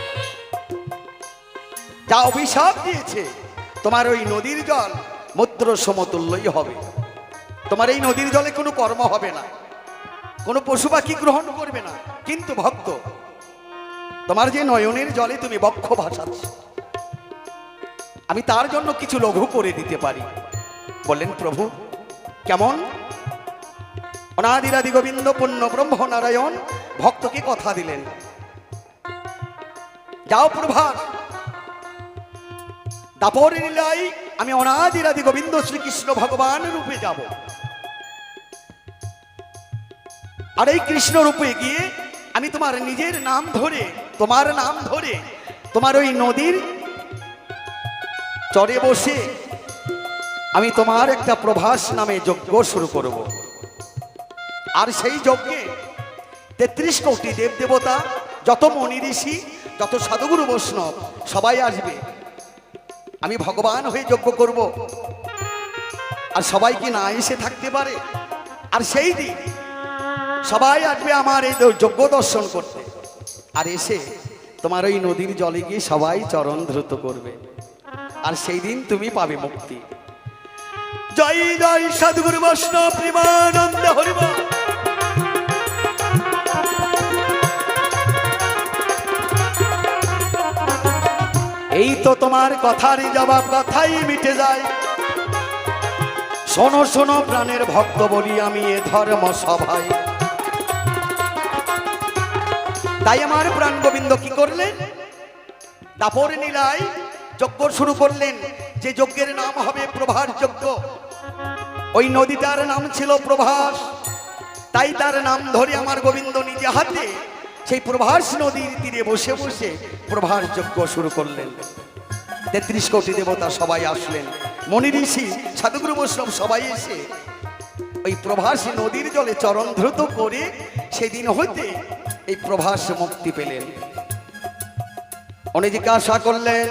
যা অভিশাপ দিয়েছে, তোমার ওই নদীর জল মূত্র সমতুল্যই হবে। তোমার এই নদীর জলে কোনো কর্ম হবে না, কোনো পশু পাখি গ্রহণ করবে না। কিন্তু ভক্ত, তোমার যে নয়নের জলে তুমি বক্ষ ভাসাচ্ছ, আমি তার জন্য কিছু লঘু করে দিতে পারি। বললেন, প্রভু কেমন? অনাদিরাদি গোবিন্দ পূর্ণ ব্রহ্ম নারায়ণ ভক্তকে কথা দিলেন, যাও প্রভাস, দাপরের লীলায় আমি অনাদিরাদি গোবিন্দ শ্রীকৃষ্ণ ভগবান রূপে যাব। আর এই কৃষ্ণ রূপে গিয়ে আমি তোমার নিজের নাম ধরে, তোমার নাম ধরে, তোমার ওই নদীর চরে বসে আমি তোমার একটা প্রভাস নামে যজ্ঞ শুরু করব। আর সেই যজ্ঞে 33 কোটি দেব দেবতা, যত মনি ঋষি, যত সাধুগুরু বৈষ্ণব সবাই আসবে। আমি ভগবান হয়ে যজ্ঞ করব, আর সবাই কি না এসে থাকতে পারে? আর সেই দিন সবাই আসবে আমার এই যজ্ঞ দর্শন করতে, আর এসে তোমার ওই নদীর জলে গিয়ে সবাই চরণ ধৃত করবে, আর সেই দিন তুমি পাবে মুক্তি। জয় জয় সাধুগুরু বৈষ্ণব প্রেমানন্দ হরিবল। এই তো তোমার কথারই জবাব, কথাই মিটে যায়। শোনো শোনো প্রাণের ভক্ত, বলি আমি এ ধর্ম সভায়। তাই আমার প্রাণ গোবিন্দ কি করলেন, দাপর নীলায় যজ্ঞ শুরু করলেন, যে যজ্ঞের নাম হবে প্রভাস যজ্ঞ। ওই নদীটার নাম ছিল প্রভাস, তাই তার নাম ধরে আমার গোবিন্দ নিজে হাতে সেই প্রভাস নদীর তীরে বসে বসে প্রভাস যজ্ঞ শুরু করলেন। 33 কোটি দেবতা সবাই আসলেন, মনি ঋষি সাধুগুরু বৈষ্ণব সবাই এসে ওই প্রভাস নদীর জলে চরণ ধৃত করে সেদিন হইতে এই প্রভাস মুক্তি পেলেন। উনি জিজ্ঞাসা করলেন,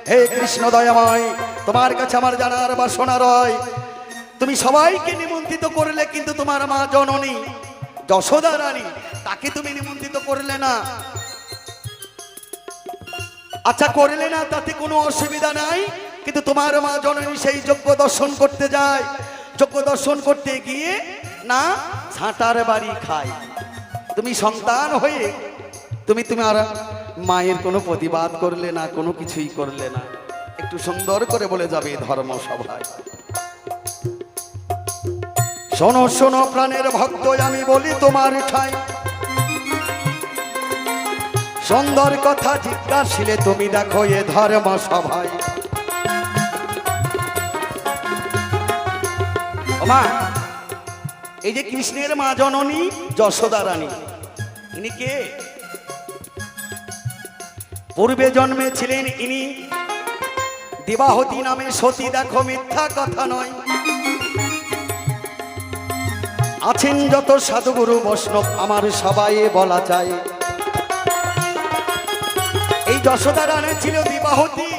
হে কৃষ্ণ দয়াময়, তোমার কাছে আমার জানার বাসনা রয়, তুমি সবাইকে নিমন্ত্রিত করলে, কিন্তু তোমার মা জননী যশোদা রানী তাকে তুমি নিমন্ত্রিত করলে না। আচ্ছা করলে না, তাতে কোনো অসুবিধা নাই, কিন্তু তোমার মা জননী সেই যজ্ঞ দর্শন করতে যায়, যজ্ঞ দর্শন করতে গিয়ে না ঝাঁটার বাড়ি খায়। তুমি সন্তান হয়ে তুমি আর মায়ের কোনো প্রতিবাদ করলে না, কোনো কিছুই করলে না, একটু সুন্দর করে বলে যাবে ধর্ম সভায়। শোনো শোনো প্রাণের ভক্ত, আমি বলি তোমার ঠাই, সুন্দর কথা জিজ্ঞাসিলে তুমি দেখো এ ধর্ম সভায়। মা, এই যে কৃষ্ণের মা জননী যশোদা রানী, ইনি কে? পূর্বে জন্মে ছিলেন ইনি দেবাহতী নামে সতী। দেখো মিথ্যা কথা নয়, আছেন যত সাধুগুরু বৈষ্ণব আমার সবাই বলা চাই। এই যশোদা রানী ছিল দেবাহতী,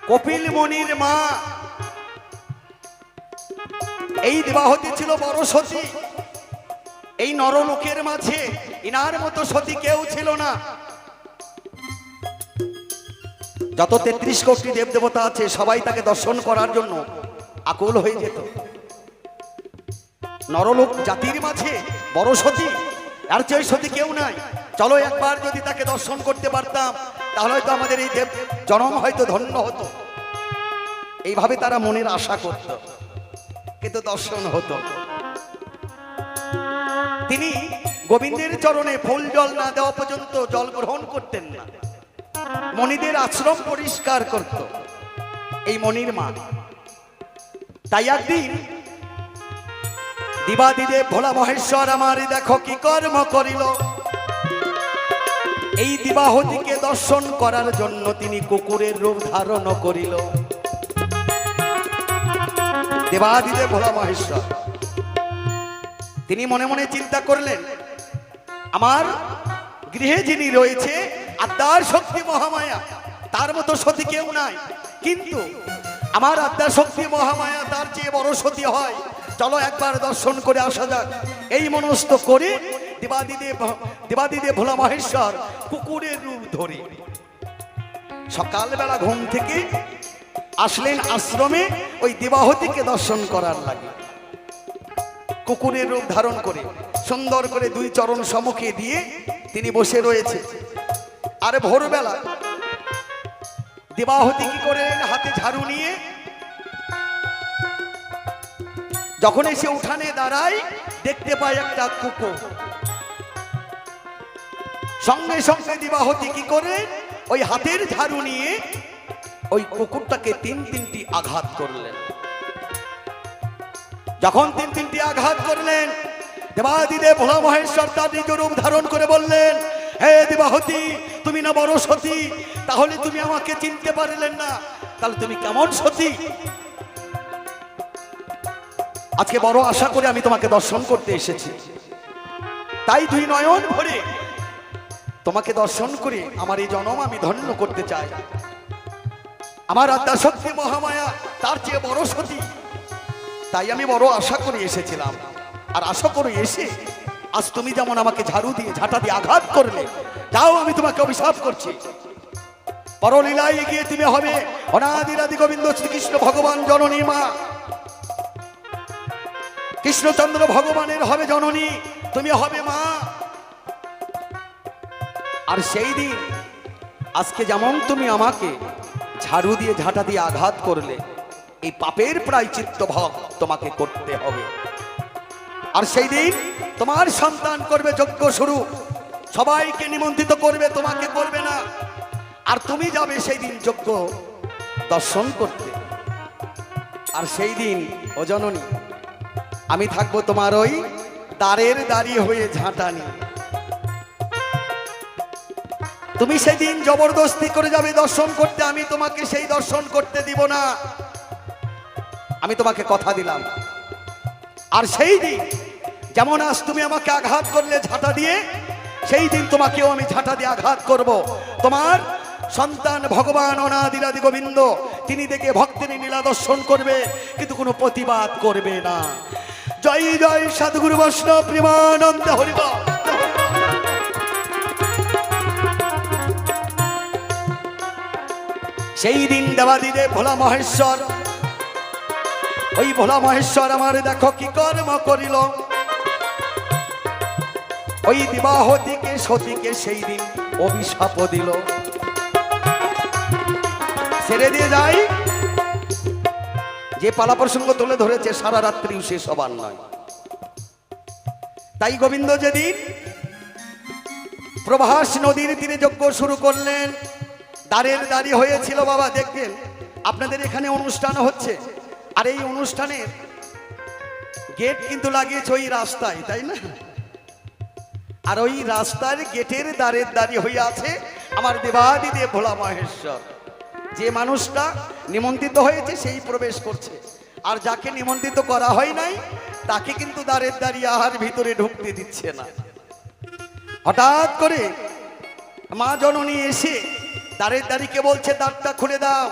কপিল মুনির মা। এই দেবাহতী ছিল বড় সতী, এই নরলোকের মাঝে ইনার মতো সতী কেউ ছিল না। যত 33 কোটি দেবদেবতা আছে সবাই তাকে দর্শন করার জন্য আকুল হয়ে যেত। নরলোক জাতির মাঝে বড় সতী, আর চেয়ে সতী কেউ নাই। চলো একবার যদি তাকে দর্শন করতে পারতাম তাহলে হয়তো আমাদের এই দেব জন্ম হয়তো ধন্য হতো। এইভাবে তারা মনের আশা করত, কিন্তু দর্শন হতো। তিনি গোবিন্দের চরণে ফুল জল না দেওয়া পর্যন্ত জল গ্রহণ করতেন না। মণিদের আশ্রম পরিষ্কার করত এই মণির মা। তাই একদিন দিবাদিদেব ভোলা মহেশ্বর আমার দেখো কি কর্ম করিল। এই দিবাহতীকে দর্শন করার জন্য তিনি কুকুরের রূপ ধারণ করিল। দেবাদিদেব ভোলা মহেশ্বর তিনি মনে মনে চিন্তা করলেন, আমার গৃহে যিনি রয়েছে আদ্যার শক্তি মহামায়া, তার মতো সতী কেউ নাই। কিন্তু আমার আদ্যার শক্তি মহামায়া তার চেয়ে বড় সতী হয়, চলো একবার দর্শন করে আসা যাক। এই মনস্থ করে দেবাদিদেব ভোলা মহেশ্বর কুকুরের রূপ ধরে সকালবেলা ঘুম থেকে আসলেন আশ্রমে ওই দেবাহতীকে দর্শন করার লাগে। কুকুরের রূপ ধারণ করে সুন্দর করে দুই চরণ সম্মুখে দিয়ে তিনি বসে রয়েছে। আর ভোরবেলা দেবাহতী কি করে হাতে ঝাড়ু নিয়ে যখন এসে উঠানে দাঁড়ায় দেখতে পায় একটা কুকুর। সঙ্গে সঙ্গে দেবাহতী কি করে ওই হাতের ঝাড়ু নিয়ে ওই কুকুরটাকে তিনটি আঘাত করলেন। যখন তিনটি আঘাত করলেন, দেবাদিদেব ভোলা মহেশ্বর তার নিজ রূপ ধারণ করে বললেন, হে দেবাহতী, তুমি না বড় সতী, তাহলে তুমি আমাকে চিনতে পারলেন না, তাহলে তুমি কেমন সতী? আজকে বড় আশা করে আমি তোমাকে দর্শন করতে এসেছি, তাই দুই নয়ন ভরে তোমাকে দর্শন করে আমার এই জন্ম আমি ধন্য করতে চাই। আমার আদ্যা শক্তি মহামায়া তার চেয়ে বড় সতী, তাই আমি বড় আশা করে এসেছিলাম। আর আশা করে এসে আজ তুমি যেমন আমাকে ঝাড়ু দিয়ে ঝাঁটা দিয়ে আঘাত করলে, যাও আমি তোমাকে অভিশাপ করছি। পরলীলায় গিয়ে তুমি হবে অনাদিরাদি গোবিন্দ শ্রীকৃষ্ণ ভগবান জননী মা। কৃষ্ণচন্দ্র ভগবানের হবে জননী, তুমি হবে মা। আর সেই দিন আজকে যেমন তুমি আমাকে ঝাড়ু দিয়ে ঝাঁটা দিয়ে আঘাত করলে, এই পাপের প্রায়শ্চিত্ত ভোগ তোমাকে করতে হবে। আর সেই দিন তোমার সন্তান করবে যজ্ঞ শুরু, সবাইকে নিমন্ত্রিত করবে, তোমাকে করবে না। আর তুমি যাবে সেই দিন যজ্ঞ দর্শন করতে। আর সেই দিন ও জননী আমি থাকবো তোমার ওই দ্বারের দাঁড়িয়ে হয়ে ঝাঁটা নিয়ে। তুমি সেদিন জবরদস্তি করে যাবে দর্শন করতে, আমি তোমাকে সেই দর্শন করতে দিব না, আমি তোমাকে কথা দিলাম। আর সেই দিন যেমন আজ তুমি আমাকে আঘাত করলে ঝাঁটা দিয়ে, সেই দিন তোমাকেও আমি ঝাঁটা দিয়ে আঘাত করব। তোমার সন্তান ভগবান অনাদিরাদি গোবিন্দ তিনি দেখে ভক্তের লীলা দর্শন করবে, কিন্তু কোনো প্রতিবাদ করবে না। জয় জয় সাধুগুরু বৈষ্ণব প্রেমানন্দ হরিবল। সেই দিন দেবাদিদেব ভোলা মহেশ্বর, ওই ভোলা মহেশ্বর আমার দেখো কি কর্ম করিল। ওই দিবাহতীকে সতীকে সেই দিন অভিশাপ দিল। ছেড়ে দিয়ে যাই, যে পালা প্রসঙ্গ তুলে ধরেছে সারা রাত্রিও শেষ হবার নয়। তাই গোবিন্দ যেদিন প্রভাস নদীর তীরে যজ্ঞ শুরু করলেন, দ্বারের দাঁড়ি হয়েছিল বাবা, দেখবেন আপনাদের এখানে অনুষ্ঠান হচ্ছে, আর এই অনুষ্ঠানের গেট কিন্তু লাগিয়েছে ওই রাস্তায়, তাই না? আর ওই রাস্তার গেটের দ্বারের দাঁড়ি হয়ে আছে আমার দেবাদিদেব ভোলা মহেশ্বর। যে মানুষটা নিমন্ত্রিত হয়েছে সেই প্রবেশ করছে, আর যাকে নিমন্ত্রিত করা হয় নাই তাকে কিন্তু দ্বারের দাঁড়িয়ে আহার ভিতরে ঢুকতে দিচ্ছে না। হঠাৎ করে মা জননী এসে দ্বারের দাঁড়িকে বলছে, দ্বারটা খুলে দাও,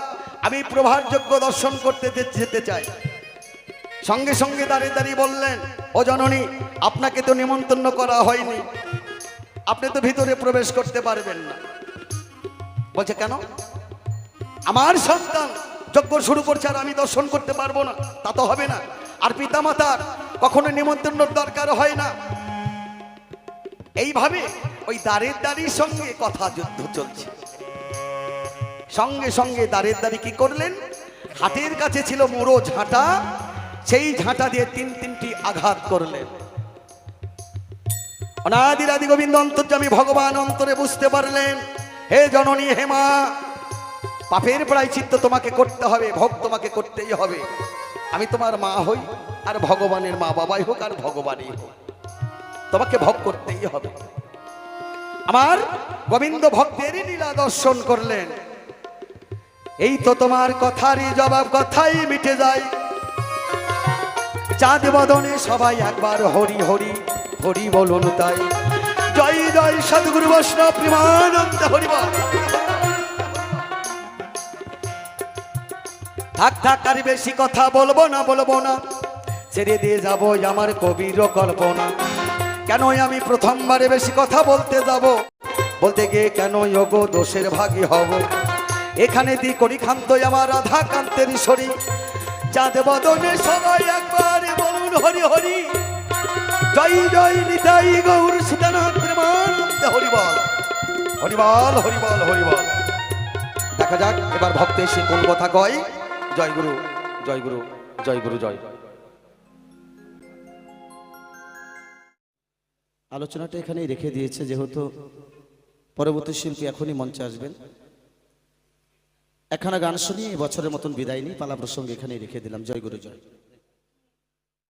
আমি প্রভার যজ্ঞ দর্শন করতে যেতে চাই। সঙ্গে সঙ্গে দ্বারের দাঁড়িয়ে বললেন, ও জননী, আপনাকে তো নিমন্ত্রণ করা হয়নি, আপনি তো ভিতরে প্রবেশ করতে পারবেন না। বলছে কেন? আমার সন্তান যজ্ঞ শুরু করছে আর আমি দর্শন করতে পারবো না, তা তো হবে না। আর পিতামাতার কখনো নিমন্ত্রণের দরকার হয় না। এইভাবে ওই দ্বারের দাঁড়ির সঙ্গে কথা যুদ্ধ চলছে। সঙ্গে সঙ্গে দ্বারের দাঁড়ি কি করলেন, হাতের কাছে ছিল মোড়ো ঝাঁটা, সেই ঝাঁটা দিয়ে তিনটি আঘাত করলেন। অনাদির আদি গোবিন্দ অন্তর্যামী ভগবান অন্তরে বুঝতে পারলেন, হে জননী, হে মা, পাপের প্রায়শ্চিত্ত তোমাকে করতে হবে, ভোগ তোমাকে করতেই হবে। আমি তোমার মা হই আর ভগবানের মা, বাবাই হোক আর ভগবানই হোক, তোমাকে ভোগ করতেই হবে। আমার গোবিন্দ ভক্তেরই লীলা দর্শন করলেন। এই তো তোমার কথারই জবাব কথাই মিটে যায়। চাঁদ বদনে সবাই একবার হরি হরি হরি বলুন তাই। জয় জয় সদ্গুরু বৈষ্ণব প্রেমানন্দ হরি বল। থাক থাক আর বেশি কথা বলবো না, ছেড়ে দিয়ে যাবো আমার কবির কল্পনা। কেন আমি প্রথমবারে বেশি কথা বলতে যাব, বলতে গিয়ে কেন যোগো দোষের ভাগী হব। এখানে দি করি খান্ত আমার রাধা কান্তের শরী। চাঁদ বদনে সবাই একবার বলুন হরি হরি। জয় জয় নিতাই গৌর সীতানাথ প্রেমানন্দ হরি বল, হরি বল, হরি বল, হরি বল। দেখা যাক এবার ভক্ত এসে কোন কথা কয়। জয় গুরু, জয় গুরু, জয় গুরু, জয়। আলোচনাটা এখানেই রেখে দিয়েছে, যেহেতু পরবর্তী শিল্পী এখনই মঞ্চে আসবেন। একখানা গান শুনিয়ে বছরের মতন বিদায় নিই, পালা প্রসঙ্গে এখানেই রেখে দিলাম। জয় গুরু, জয়।